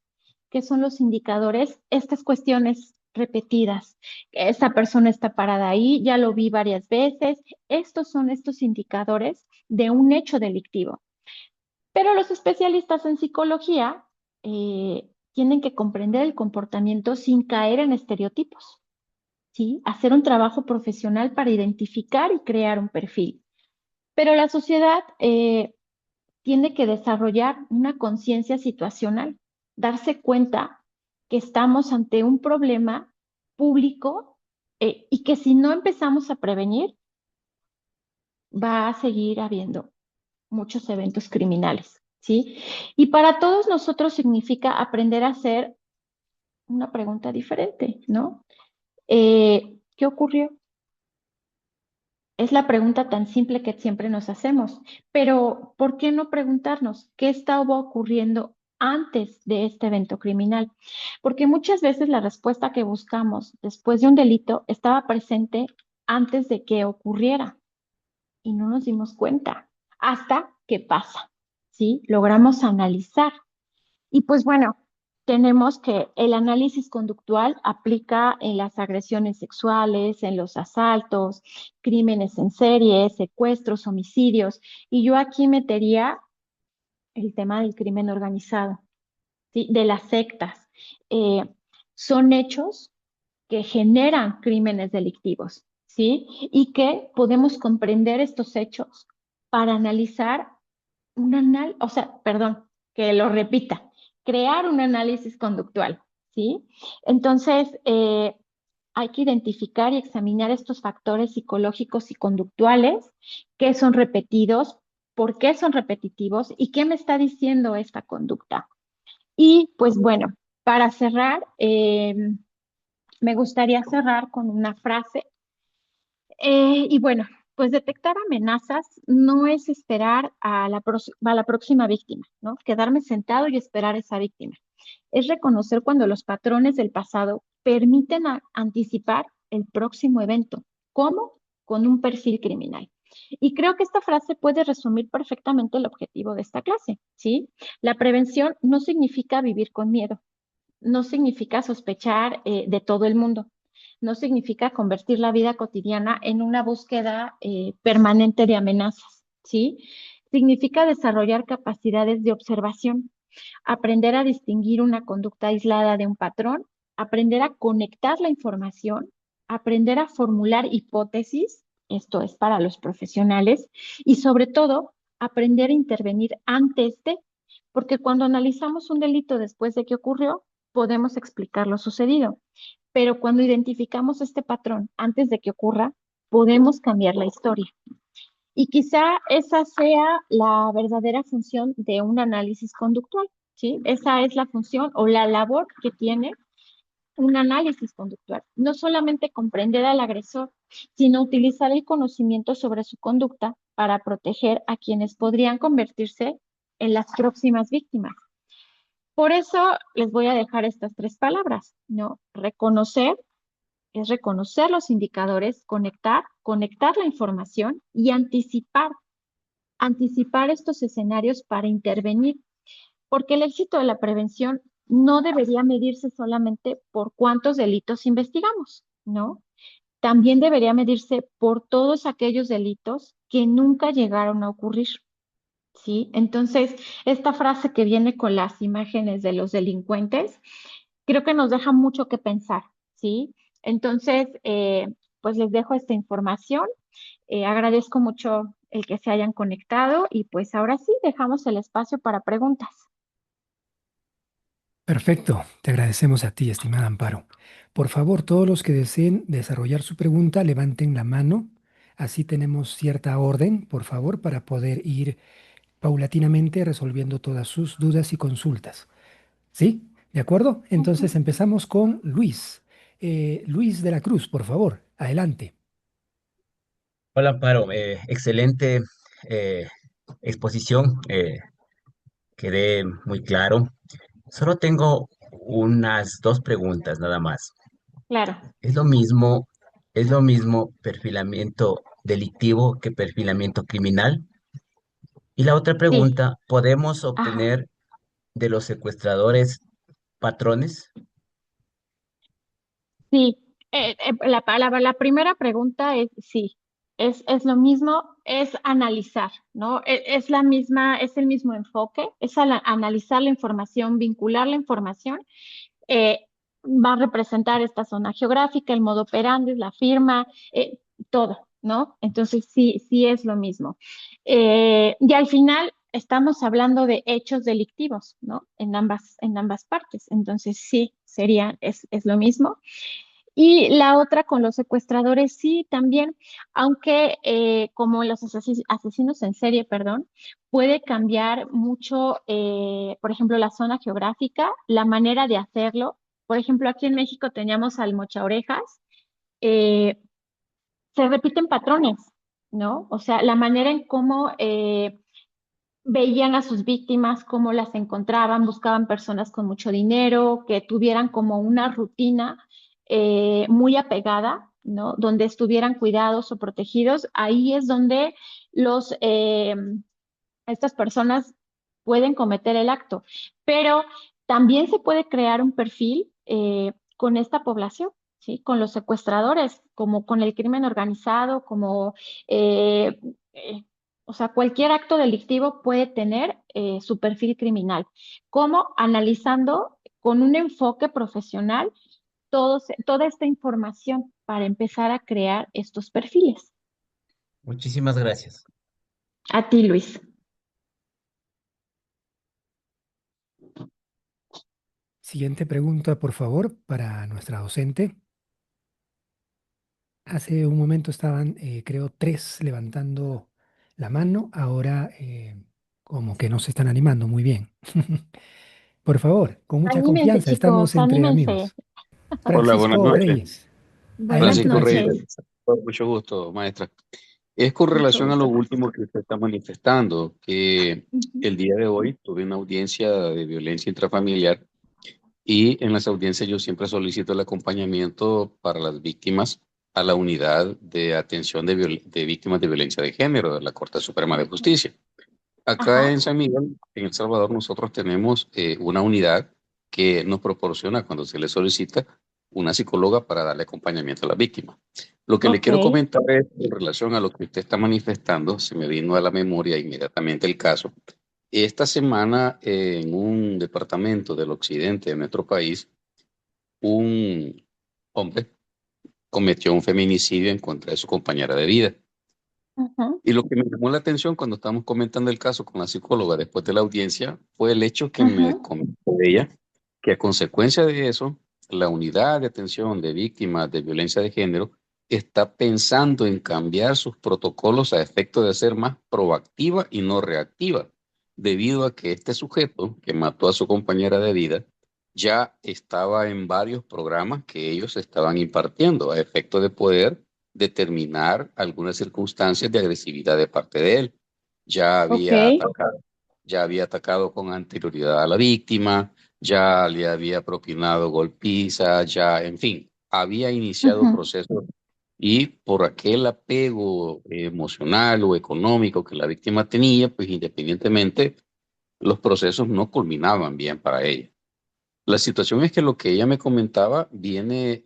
¿Qué son los indicadores? Estas cuestiones repetidas. Esta persona está parada ahí, ya lo vi varias veces. Estos son estos indicadores de un hecho delictivo. Pero los especialistas en psicología tienen que comprender el comportamiento sin caer en estereotipos, ¿sí? Hacer un trabajo profesional para identificar y crear un perfil. Pero la sociedad tiene que desarrollar una conciencia situacional, darse cuenta que estamos ante un problema público y que si no empezamos a prevenir, va a seguir habiendo muchos eventos criminales, ¿sí? Y para todos nosotros significa aprender a hacer una pregunta diferente, ¿no? ¿Qué ocurrió? Es la pregunta tan simple que siempre nos hacemos, pero ¿por qué no preguntarnos qué estaba ocurriendo antes de este evento criminal? Porque muchas veces la respuesta que buscamos después de un delito estaba presente antes de que ocurriera y no nos dimos cuenta hasta que pasa, ¿sí? Logramos analizar. Y pues bueno, tenemos que el análisis conductual aplica en las agresiones sexuales, en los asaltos, crímenes en serie, secuestros, homicidios. Y yo aquí metería el tema del crimen organizado, ¿sí? De las sectas. Eh, Son hechos que generan crímenes delictivos, ¿sí? Y que podemos comprender estos hechos para analizar o sea, perdón, que lo repita, crear un análisis conductual, ¿sí? Entonces, hay que identificar y examinar estos factores psicológicos y conductuales, qué son repetidos, por qué son repetitivos y qué me está diciendo esta conducta. Y pues bueno, para cerrar, me gustaría cerrar con una frase y bueno, pues detectar amenazas no es esperar a la próxima víctima, ¿no? Quedarme sentado y esperar a esa víctima. Es reconocer cuando los patrones del pasado permiten anticipar el próximo evento. ¿Cómo? Con un perfil criminal. Y creo que esta frase puede resumir perfectamente el objetivo de esta clase, ¿sí? La prevención no significa vivir con miedo, no significa sospechar de todo el mundo, no significa convertir la vida cotidiana en una búsqueda permanente de amenazas, ¿sí? Significa desarrollar capacidades de observación, aprender a distinguir una conducta aislada de un patrón, aprender a conectar la información, aprender a formular hipótesis, esto es para los profesionales, y sobre todo, aprender a intervenir antes de, porque cuando analizamos un delito después de que ocurrió, podemos explicar lo sucedido, pero cuando identificamos este patrón antes de que ocurra, podemos cambiar la historia. Y quizá esa sea la verdadera función de un análisis conductual, ¿sí? Esa es la función o la labor que tiene un análisis conductual. No solamente comprender al agresor, sino utilizar el conocimiento sobre su conducta para proteger a quienes podrían convertirse en las próximas víctimas. Por eso les voy a dejar estas tres palabras, ¿no? Reconocer es reconocer los indicadores, conectar la información y anticipar estos escenarios para intervenir, porque el éxito de la prevención no debería medirse solamente por cuántos delitos investigamos, ¿no? También debería medirse por todos aquellos delitos que nunca llegaron a ocurrir, ¿sí? Entonces, esta frase que viene con las imágenes de los delincuentes, creo que nos deja mucho que pensar, ¿sí? Entonces, pues les dejo esta información. Agradezco mucho el que se hayan conectado y pues ahora sí, dejamos el espacio para preguntas. Perfecto, te agradecemos a ti, estimada Amparo. Por favor, todos los que deseen desarrollar su pregunta, levanten la mano. Así tenemos cierta orden, por favor, para poder ir paulatinamente resolviendo todas sus dudas y consultas. ¿Sí? ¿De acuerdo? Ujú. Entonces empezamos con Luis. Luis de la Cruz, por favor. Adelante. Hola, Amparo. Excelente eh, exposición. Quedé muy claro. Solo tengo unas dos preguntas nada más. Claro, ¿Es lo mismo, es lo mismo perfilamiento delictivo que perfilamiento criminal? Y la otra sí, pregunta, ¿podemos ajá, obtener de los secuestradores patrones? sí. La primera pregunta es sí, es lo mismo, es analizar, ¿no? Es la misma, es el mismo enfoque, es analizar la información, vincular la información, eh, va a representar esta zona geográfica, el modo operandi, la firma, todo, ¿no? Entonces sí, sí es lo mismo. Y al final estamos hablando de hechos delictivos, ¿no? En ambas partes. Entonces sí, es lo mismo. Y la otra con los secuestradores, sí, también, aunque como los asesinos en serie, perdón, puede cambiar mucho, por ejemplo, la zona geográfica, la manera de hacerlo. Por ejemplo, aquí en México teníamos al mocha orejas, eh, se repiten patrones, ¿no? O sea, la manera en cómo veían a sus víctimas, cómo las encontraban, buscaban personas con mucho dinero, que tuvieran como una rutina muy apegada, ¿no? Donde estuvieran cuidados o protegidos. Ahí es donde los, estas personas pueden cometer el acto. Pero también se puede crear un perfil con esta población. ¿Sí? Con los secuestradores, como con el crimen organizado, como eh, eh, o sea, cualquier acto delictivo puede tener su perfil criminal. ¿Cómo? Analizando con un enfoque profesional toda esta información para empezar a crear estos perfiles. Muchísimas gracias. A ti, Luis. Siguiente pregunta, por favor, para nuestra docente. Hace un momento estaban, creo, tres levantando la mano. Ahora como que no se están animando muy bien. Por favor, con mucha Anímense, confianza, estamos chicos, entre anímense. amigos. Hola, buenas Francisco noches. Reyes, Buenas adelante, Francisco Reyes, noches. Francisco. mucho gusto, maestra. Es con Mucho relación a lo gusto, último Francisco. que usted está manifestando, que Ujú. el día de hoy tuve una audiencia de violencia intrafamiliar y en las audiencias yo siempre solicito el acompañamiento para las víctimas a la unidad de atención de víctimas de violencia de género de la Corte Suprema de Justicia. Acá en Ajá, San Miguel, en El Salvador, nosotros tenemos una unidad que nos proporciona, cuando se le solicita, una psicóloga para darle acompañamiento a la víctima. Lo que le ok. quiero comentar es, en relación a lo que usted está manifestando, se me vino a la memoria inmediatamente el caso. Esta semana, en un departamento del occidente de nuestro país, un hombre cometió un feminicidio en contra de su compañera de vida. Ujú, Y lo que me llamó la atención cuando estábamos comentando el caso con la psicóloga después de la audiencia fue el hecho que me ujú, comentó ella, que a consecuencia de eso, la unidad de atención de víctimas de violencia de género está pensando en cambiar sus protocolos a efecto de ser más proactiva y no reactiva, debido a que este sujeto que mató a su compañera de vida ya estaba en varios programas que ellos estaban impartiendo a efecto de poder determinar algunas circunstancias de agresividad de parte de él. Ya ok. había atacado, ya había atacado con anterioridad a la víctima, ya le había propinado golpiza, ya, en fin, había iniciado Ujú, procesos y por aquel apego emocional o económico que la víctima tenía, pues independientemente, los procesos no culminaban bien para ella. La situación es que lo que ella me comentaba viene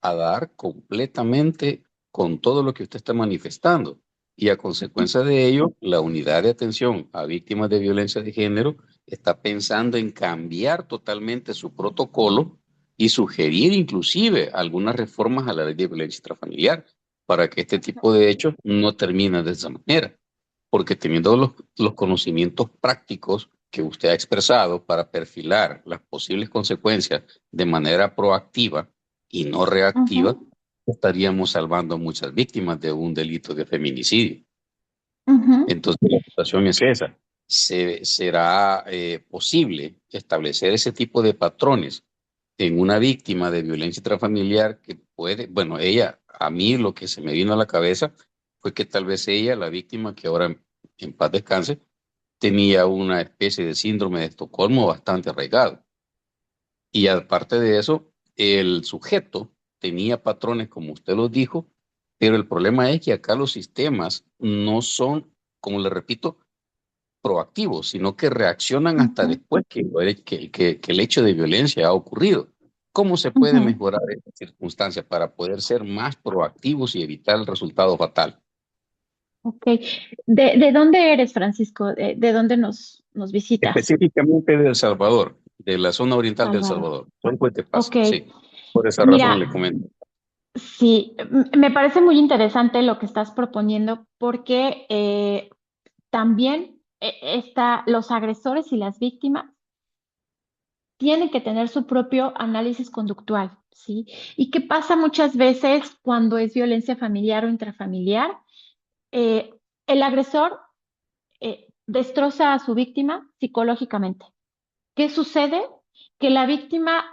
a dar completamente con todo lo que usted está manifestando. Y a consecuencia de ello, la unidad de atención a víctimas de violencia de género está pensando en cambiar totalmente su protocolo y sugerir inclusive algunas reformas a la ley de violencia intrafamiliar para que este tipo de hechos no terminen de esa manera. Porque teniendo los conocimientos prácticos que usted ha expresado para perfilar las posibles consecuencias de manera proactiva, y no reactiva, ujú, estaríamos salvando a muchas víctimas de un delito de feminicidio. ujú. Entonces, la situación es esa. ¿Será posible establecer ese tipo de patrones en una víctima de violencia intrafamiliar que puede, bueno, ella a mí lo que se me vino a la cabeza fue que tal vez ella, la víctima, que ahora en paz descanse, tenía una especie de síndrome de Estocolmo bastante arraigado. Y aparte de eso, el sujeto tenía patrones, como usted los dijo, pero el problema es que acá los sistemas no son, como le repito, proactivos, sino que reaccionan hasta Ujú, después que el hecho de violencia ha ocurrido. ¿Cómo se puede ujú. mejorar esta circunstancia para poder ser más proactivos y evitar el resultado fatal? Ok. ¿De dónde eres, Francisco? ¿De dónde nos visitas? Específicamente de El Salvador, de la zona oriental de El Salvador. Salvador. Son de Ok. pasa, sí. Por esa razón le Mira, comento. sí, me parece muy interesante lo que estás proponiendo porque también los agresores y las víctimas tienen que tener su propio análisis conductual, ¿sí? ¿Y qué pasa muchas veces cuando es violencia familiar o intrafamiliar? Eh, el agresor destroza a su víctima psicológicamente. ¿Qué sucede? Que la víctima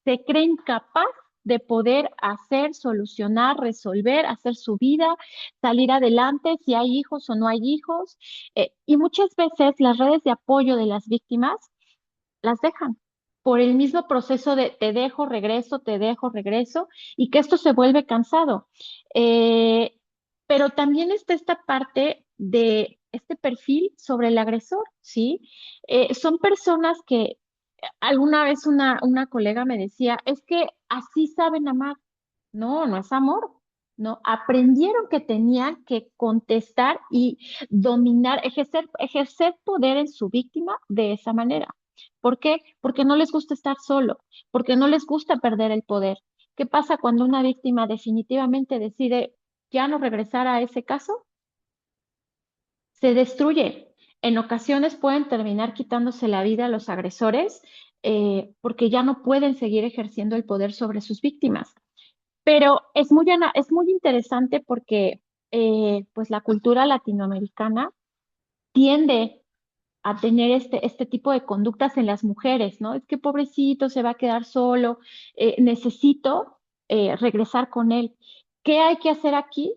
se cree incapaz de poder hacer, solucionar, resolver, hacer su vida, salir adelante, si hay hijos o no hay hijos. Y muchas veces las redes de apoyo de las víctimas las dejan por el mismo proceso de te dejo, regreso, y que esto se vuelve cansado. Eh, pero también está esta parte de este perfil sobre el agresor, ¿sí? Son personas que alguna vez una colega me decía, es que así saben amar. No, no es amor. No, aprendieron que tenían que contestar y dominar, ejercer poder en su víctima de esa manera. ¿Por qué? Porque no les gusta estar solo, porque no les gusta perder el poder. ¿Qué pasa cuando una víctima definitivamente decide ya no regresar a ese caso? Se destruye. En ocasiones pueden terminar quitándose la vida a los agresores porque ya no pueden seguir ejerciendo el poder sobre sus víctimas. Pero es muy interesante porque pues la cultura latinoamericana tiende a tener este tipo de conductas en las mujeres, ¿no? Es que pobrecito se va a quedar solo, necesito regresar con él. ¿Qué hay que hacer aquí?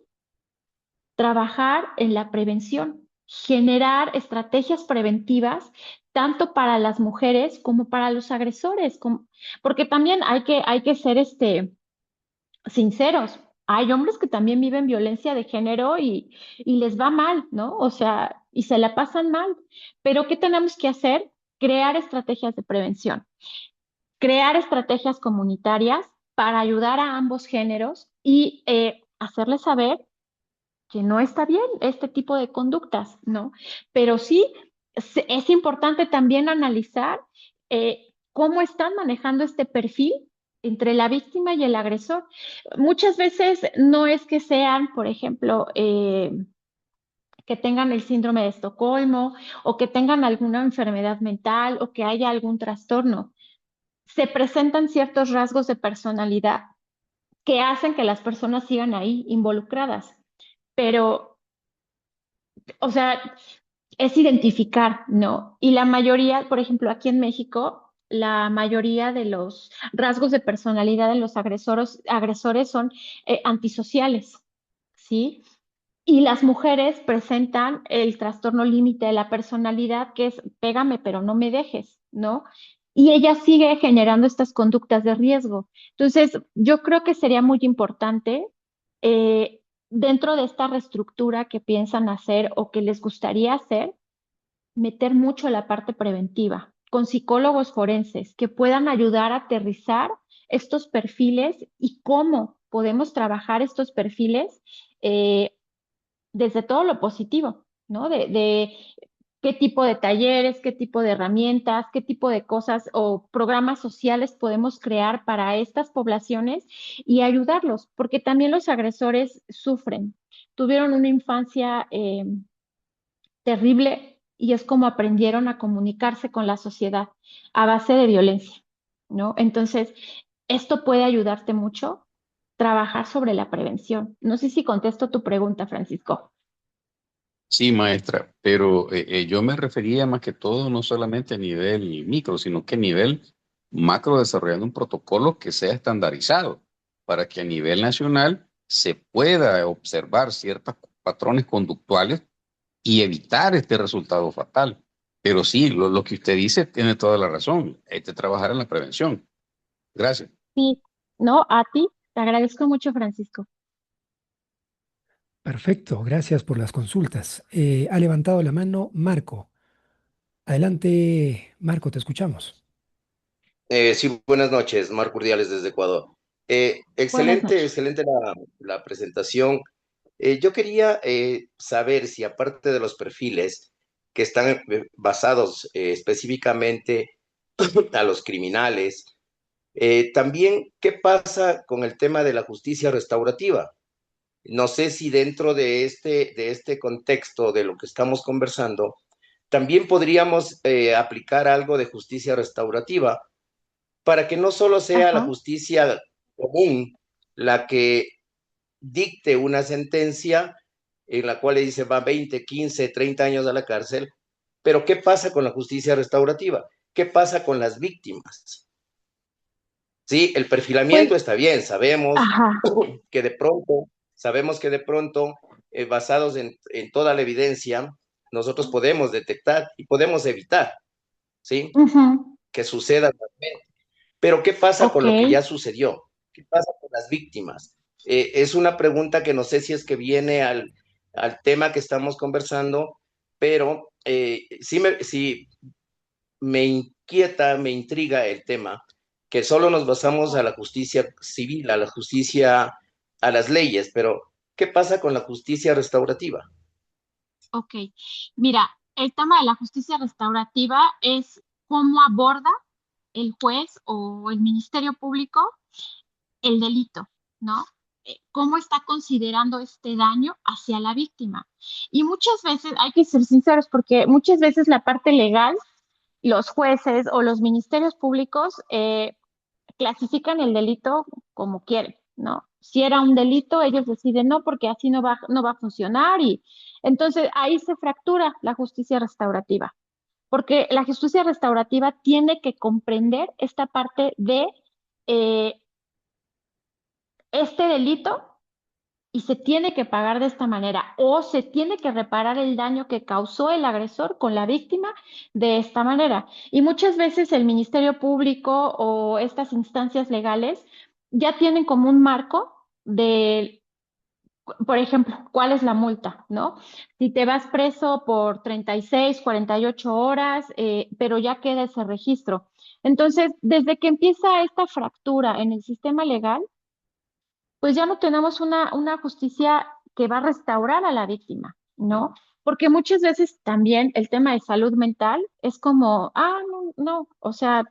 Trabajar en la prevención, generar estrategias preventivas tanto para las mujeres como para los agresores, porque también hay que ser sinceros. Hay hombres que también viven violencia de género y les va mal, ¿no? O sea, y se la pasan mal. Pero ¿qué tenemos que hacer? Crear estrategias de prevención, crear estrategias comunitarias para ayudar a ambos géneros y hacerles saber que no está bien este tipo de conductas, ¿no? Pero sí es importante también analizar cómo están manejando este perfil entre la víctima y el agresor. Muchas veces no es que sean, por ejemplo, que tengan el síndrome de Estocolmo o que tengan alguna enfermedad mental o que haya algún trastorno. Se presentan ciertos rasgos de personalidad que hacen que las personas sigan ahí involucradas. Pero, o sea, es identificar, ¿no? Y la mayoría, por ejemplo, aquí en México, la mayoría de los rasgos de personalidad de los agresores son antisociales, ¿sí? Y las mujeres presentan el trastorno límite de la personalidad, que es pégame, pero no me dejes, ¿no? Y ella sigue generando estas conductas de riesgo. Entonces, yo creo que sería muy importante eh, dentro de esta reestructura que piensan hacer o que les gustaría hacer, meter mucho la parte preventiva, con psicólogos forenses que puedan ayudar a aterrizar estos perfiles y cómo podemos trabajar estos perfiles eh, desde todo lo positivo, ¿no? De qué tipo de talleres, qué tipo de herramientas, qué tipo de cosas o programas sociales podemos crear para estas poblaciones y ayudarlos, porque también los agresores sufren, tuvieron una infancia terrible y es como aprendieron a comunicarse con la sociedad a base de violencia, ¿no? Entonces, esto puede ayudarte mucho trabajar sobre la prevención. No sé si contesto tu pregunta, Francisco. Sí, maestra, pero yo me refería más que todo no solamente a nivel micro, sino que a nivel macro, desarrollando un protocolo que sea estandarizado para que a nivel nacional se pueda observar ciertos patrones conductuales y evitar este resultado fatal. Pero sí, lo que usted dice tiene toda la razón. Hay que trabajar en la prevención. Gracias. Sí, no, a ti, te agradezco mucho, Francisco. Perfecto, gracias por las consultas. Ha levantado la mano Marco. Adelante, Marco, te escuchamos. Sí, buenas noches, Marco Urdiales desde Ecuador. Buenas Excelente, noches. excelente la presentación. Yo quería saber si aparte de los perfiles que están basados específicamente a los criminales, también qué pasa con el tema de la justicia restaurativa. No sé si dentro de este contexto de lo que estamos conversando, también podríamos aplicar algo de justicia restaurativa para que no solo sea la Ajá. justicia común la que dicte una sentencia en la cual le dice va 20, 15, 30 años a la cárcel, pero ¿qué pasa con la justicia restaurativa? ¿Qué pasa con las víctimas? Sí, el Pues, perfilamiento está bien, ajá. que de pronto, sabemos que de pronto, basados en toda la evidencia, nosotros podemos detectar y podemos evitar, ¿sí? Ujú. Que suceda. Pero ¿qué pasa Ok. con lo que ya sucedió? ¿Qué pasa con las víctimas? Es una pregunta que no sé si es que viene al tema que estamos conversando, pero sí me inquieta, me intriga el tema, que solo nos basamos a la justicia civil, a la justicia, a las leyes, pero ¿qué pasa con la justicia restaurativa? Ok, mira, el tema de la justicia restaurativa es cómo aborda el juez o el Ministerio Público el delito, ¿no? ¿Cómo está considerando este daño hacia la víctima? Y muchas veces, hay que ser sinceros, porque muchas veces la parte legal, los jueces o los ministerios públicos clasifican el delito como quieren, ¿no? Si era un delito, ellos deciden no, porque así no va a funcionar y entonces ahí se fractura la justicia restaurativa, porque la justicia restaurativa tiene que comprender esta parte de eh, este delito y se tiene que pagar de esta manera o se tiene que reparar el daño que causó el agresor con la víctima de esta manera. Y muchas veces el Ministerio Público o estas instancias legales ya tienen como un marco de, por ejemplo, cuál es la multa, ¿no? Si te vas preso por 36, 48 horas, pero ya queda ese registro. Entonces, desde que empieza esta fractura en el sistema legal, pues ya no tenemos una justicia que va a restaurar a la víctima, ¿no? Porque muchas veces también el tema de salud mental es como, no, no, o sea,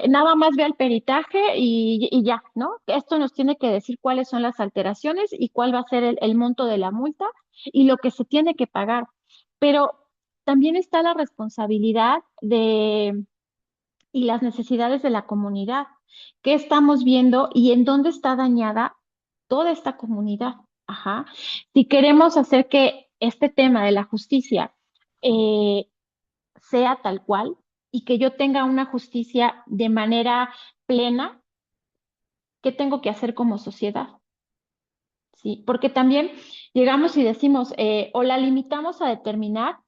nada más ve el peritaje y ya, ¿no? Esto nos tiene que decir cuáles son las alteraciones y cuál va a ser el monto de la multa y lo que se tiene que pagar. Pero también está la responsabilidad de y las necesidades de la comunidad. ¿Qué estamos viendo y en dónde está dañada toda esta comunidad? Ajá. Si queremos hacer que este tema de la justicia eh, sea tal cual y que yo tenga una justicia de manera plena, ¿qué tengo que hacer como sociedad? ¿Sí? Porque también llegamos y decimos, o la limitamos a determinar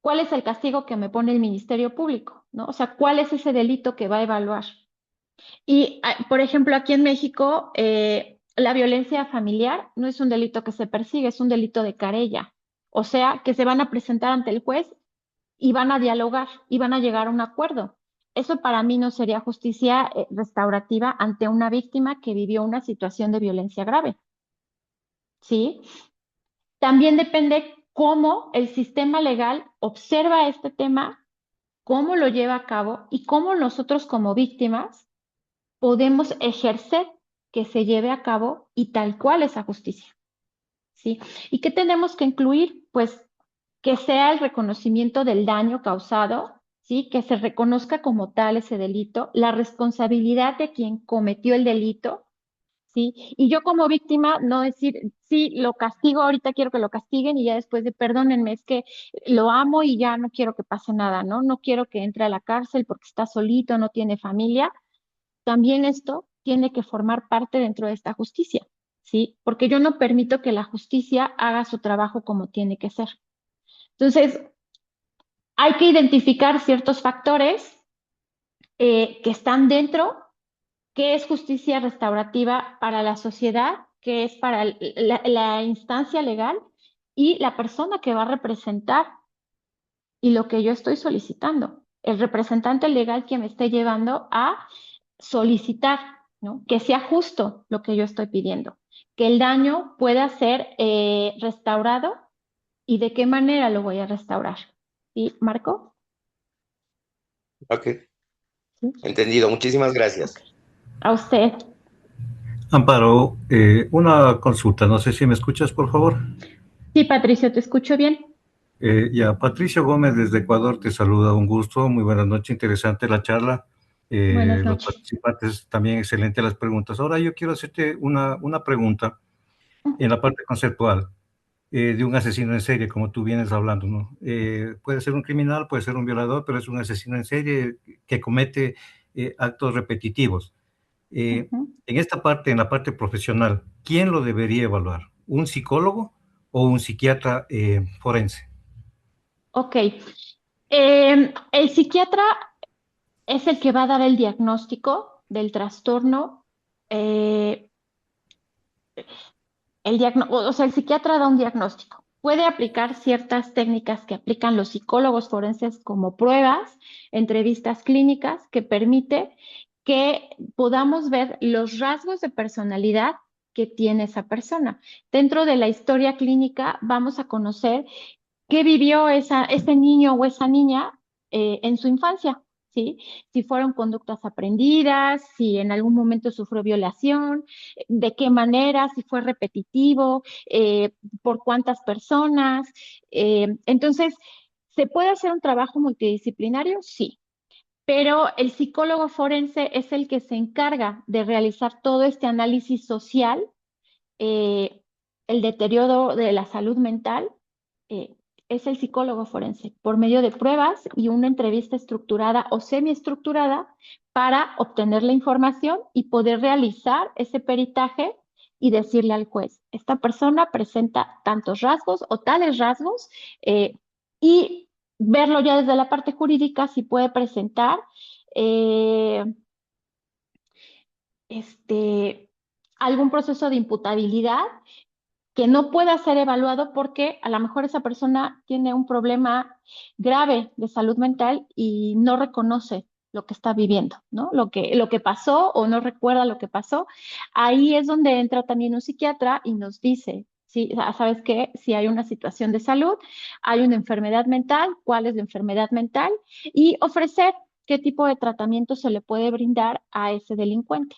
cuál es el castigo que me pone el Ministerio Público, ¿no? O sea, cuál es ese delito que va a evaluar. Y, por ejemplo, aquí en México, la violencia familiar no es un delito que se persigue, es un delito de querella. O sea, que se van a presentar ante el juez y van a dialogar y van a llegar a un acuerdo. Eso para mí no sería justicia, restaurativa ante una víctima que vivió una situación de violencia grave, ¿sí? También depende cómo el sistema legal observa este tema, cómo lo lleva a cabo y cómo nosotros como víctimas podemos ejercer que se lleve a cabo y tal cual esa justicia, ¿sí? ¿Y qué tenemos que incluir? Pues que sea el reconocimiento del daño causado, ¿sí? Que se reconozca como tal ese delito, la responsabilidad de quien cometió el delito, ¿sí? Y yo como víctima no decir, sí, lo castigo, ahorita quiero que lo castiguen y ya después de perdónenme, es que lo amo y ya no quiero que pase nada, ¿no? No quiero que entre a la cárcel porque está solito, no tiene familia también esto tiene que formar parte dentro de esta justicia, ¿sí? Porque yo no permito que la justicia haga su trabajo como tiene que ser. Entonces, hay que identificar ciertos factores que están dentro, qué es justicia restaurativa para la sociedad, qué es para la instancia legal y la persona que va a representar y lo que yo estoy solicitando. El representante legal que me esté llevando a solicitar, ¿no? Que sea justo lo que yo estoy pidiendo, que el daño pueda ser restaurado y de qué manera lo voy a restaurar. ¿Sí, Marco? Ok, ¿Sí? entendido. Muchísimas gracias. A usted. Amparo, una consulta, no sé si me escuchas, por favor. Sí, Patricio, ¿te escucho bien? Ya, Patricio Gómez desde Ecuador te saluda, un gusto, muy buenas noches, interesante la charla. Buenas Los noches. participantes también excelentes las preguntas. Ahora yo quiero hacerte una pregunta en la parte conceptual de un asesino en serie, como tú vienes hablando, ¿no? Puede ser un criminal, puede ser un violador, pero es un asesino en serie que comete actos repetitivos. En esta parte, en la parte profesional, ¿quién lo debería evaluar? ¿Un psicólogo o un psiquiatra forense? Ok. El psiquiatra es el que va a dar el diagnóstico del trastorno. eh, o sea, el psiquiatra da un diagnóstico. Puede aplicar ciertas técnicas que aplican los psicólogos forenses como pruebas, entrevistas clínicas, que permite que podamos ver los rasgos de personalidad que tiene esa persona. Dentro de la historia clínica vamos a conocer qué vivió ese niño o esa niña en su infancia, ¿sí? Si fueron conductas aprendidas, si en algún momento sufrió violación, de qué manera, si fue repetitivo, por cuántas personas. Entonces, ¿se puede hacer un trabajo multidisciplinario? Sí. Pero el psicólogo forense es el que se encarga de realizar todo este análisis social, eh, el deterioro de la salud mental, eh, es el psicólogo forense, por medio de pruebas y una entrevista estructurada o semiestructurada para obtener la información y poder realizar ese peritaje y decirle al juez, esta persona presenta tantos rasgos o tales rasgos, y verlo ya desde la parte jurídica si puede presentar eh, este, algún proceso de imputabilidad que no pueda ser evaluado porque a lo mejor esa persona tiene un problema grave de salud mental y no reconoce lo que está viviendo, ¿no? Lo que pasó o no recuerda lo que pasó. Ahí es donde entra también un psiquiatra y nos dice, sí, ¿sabes qué? Si hay una situación de salud, hay una enfermedad mental, cuál es la enfermedad mental y ofrecer qué tipo de tratamiento se le puede brindar a ese delincuente.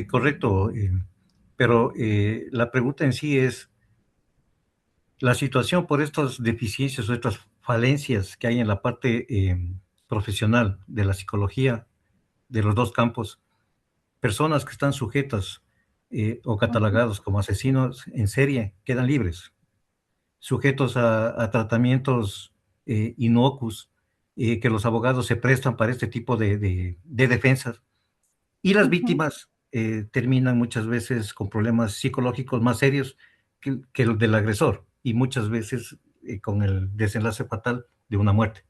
Correcto, pero la pregunta en sí es, la situación por estas deficiencias o estas falencias que hay en la parte profesional de la psicología de los dos campos, personas que están sujetas o Ujú, catalogados como asesinos en serie quedan libres, sujetos a tratamientos inocuos, que los abogados se prestan para este tipo de defensas. Y las ujú. víctimas terminan muchas veces con problemas psicológicos más serios que el del agresor y muchas veces con el desenlace fatal de una muerte.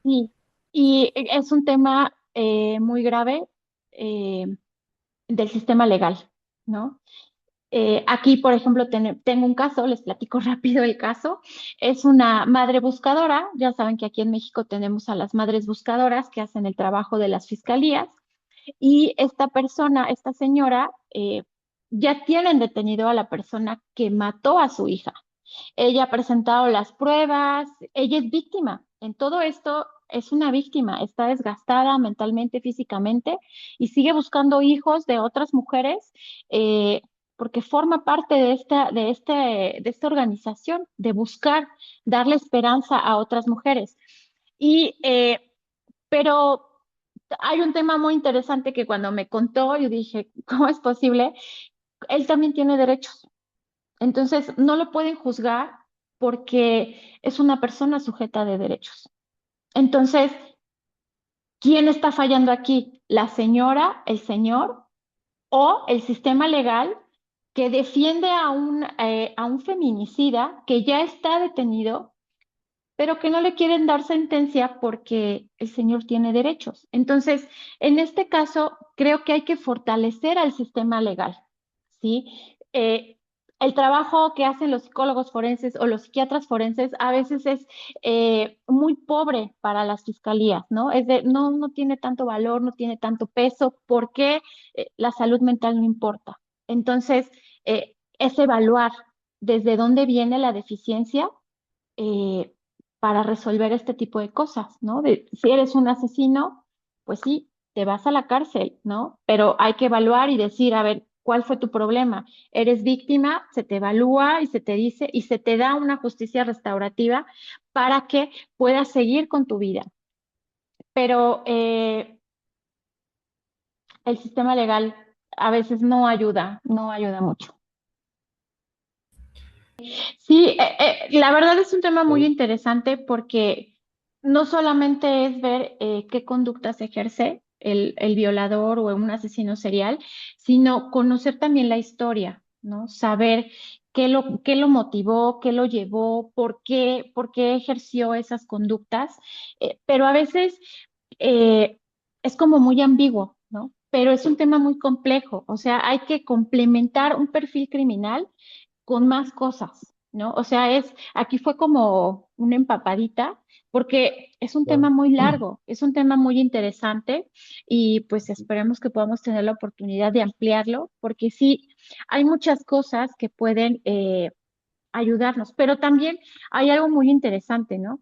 Sí, y es un tema muy grave eh, del sistema legal, ¿no? Aquí, por ejemplo, tengo un caso, les platico rápido el caso. Es una madre buscadora, ya saben que aquí en México tenemos a las madres buscadoras que hacen el trabajo de las fiscalías, y esta persona, esta señora, ya tienen detenido a la persona que mató a su hija. Ella ha presentado las pruebas, ella es víctima. En todo esto es una víctima, está desgastada mentalmente, físicamente y sigue buscando hijos de otras mujeres, porque forma parte de esta organización, de buscar darle esperanza a otras mujeres. Y, pero hay un tema muy interesante que cuando me contó, yo dije, ¿cómo es posible? Él también tiene derechos. Entonces, no lo pueden juzgar porque es una persona sujeta de derechos. Entonces, ¿quién está fallando aquí? ¿La señora, el señor o el sistema legal que defiende a un feminicida que ya está detenido, pero que no le quieren dar sentencia porque el señor tiene derechos. Entonces, en este caso, creo que hay que fortalecer al sistema legal, ¿sí? El trabajo que hacen los psicólogos forenses o los psiquiatras forenses a veces es muy pobre para las fiscalías, ¿no? No tiene tanto valor, no tiene tanto peso, porque la salud mental no importa. Entonces, es evaluar desde dónde viene la deficiencia eh, para resolver este tipo de cosas, ¿no? Si eres un asesino, pues sí, te vas a la cárcel, ¿no? Pero hay que evaluar y decir, a ver, ¿cuál fue tu problema? Eres víctima, se te evalúa y se te dice y se te da una justicia restaurativa para que puedas seguir con tu vida. Pero el sistema legal a veces no ayuda mucho. Sí, la verdad es un tema muy interesante porque no solamente es ver qué conductas ejerce el violador o un asesino serial, sino conocer también la historia, ¿no? Saber qué lo motivó, qué lo llevó, por qué ejerció esas conductas. Pero a veces es como muy ambiguo, ¿no? Pero es un tema muy complejo, o sea, hay que complementar un perfil criminal con más cosas, ¿no? O sea, aquí fue como una empapadita, porque es un tema Claro. muy largo, es un tema muy interesante y pues esperemos que podamos tener la oportunidad de ampliarlo, porque sí, hay muchas cosas que pueden ayudarnos, pero también hay algo muy interesante, ¿no?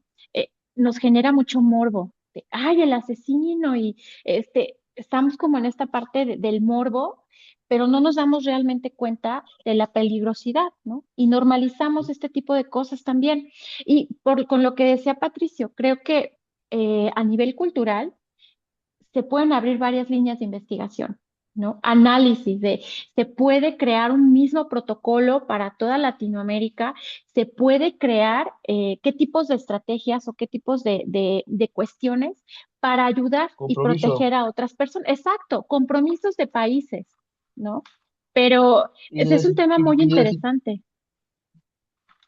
Nos genera mucho morbo, ay, el asesino y estamos como en esta parte del morbo, pero no nos damos realmente cuenta de la peligrosidad, ¿no? Y normalizamos este tipo de cosas también. Y con lo que decía Patricio, creo que a nivel cultural, se pueden abrir varias líneas de investigación, ¿no? Análisis se puede crear un mismo protocolo para toda Latinoamérica, se puede crear qué tipos de estrategias o qué tipos de cuestiones para ayudar y Compromiso. proteger a otras personas. Exacto, compromisos de países, ¿no? Pero Y de ese es las, un tema muy interesante.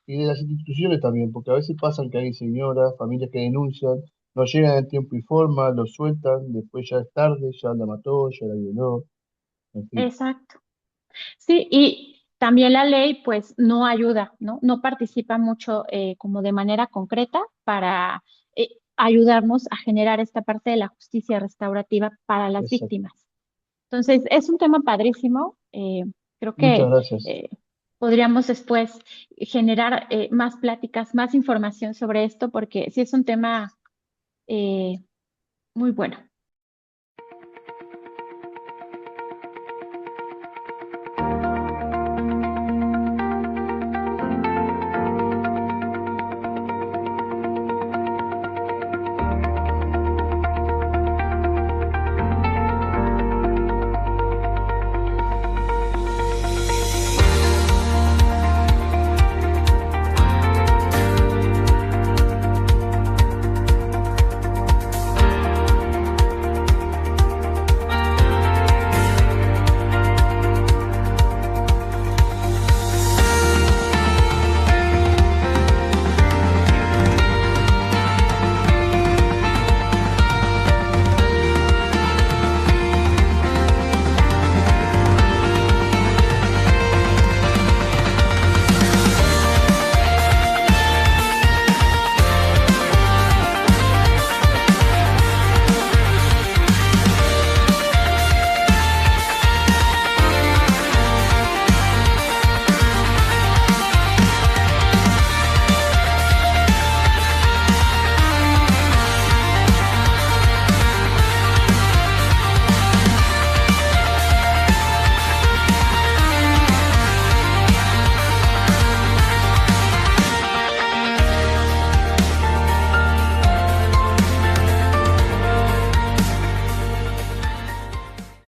y de las instituciones también, porque a veces pasan que hay señoras, familias que denuncian, no llegan en tiempo y forma, los sueltan, después ya es tarde, ya la mató, ya la violó, en fin. Exacto. Sí, y también la ley pues no ayuda, ¿no? No participa mucho como de manera concreta para ayudarnos a generar esta parte de la justicia restaurativa para las Exacto. víctimas. Entonces, es un tema padrísimo. Creo Muchas que gracias. podríamos después generar más pláticas, más información sobre esto, porque sí es un tema muy bueno.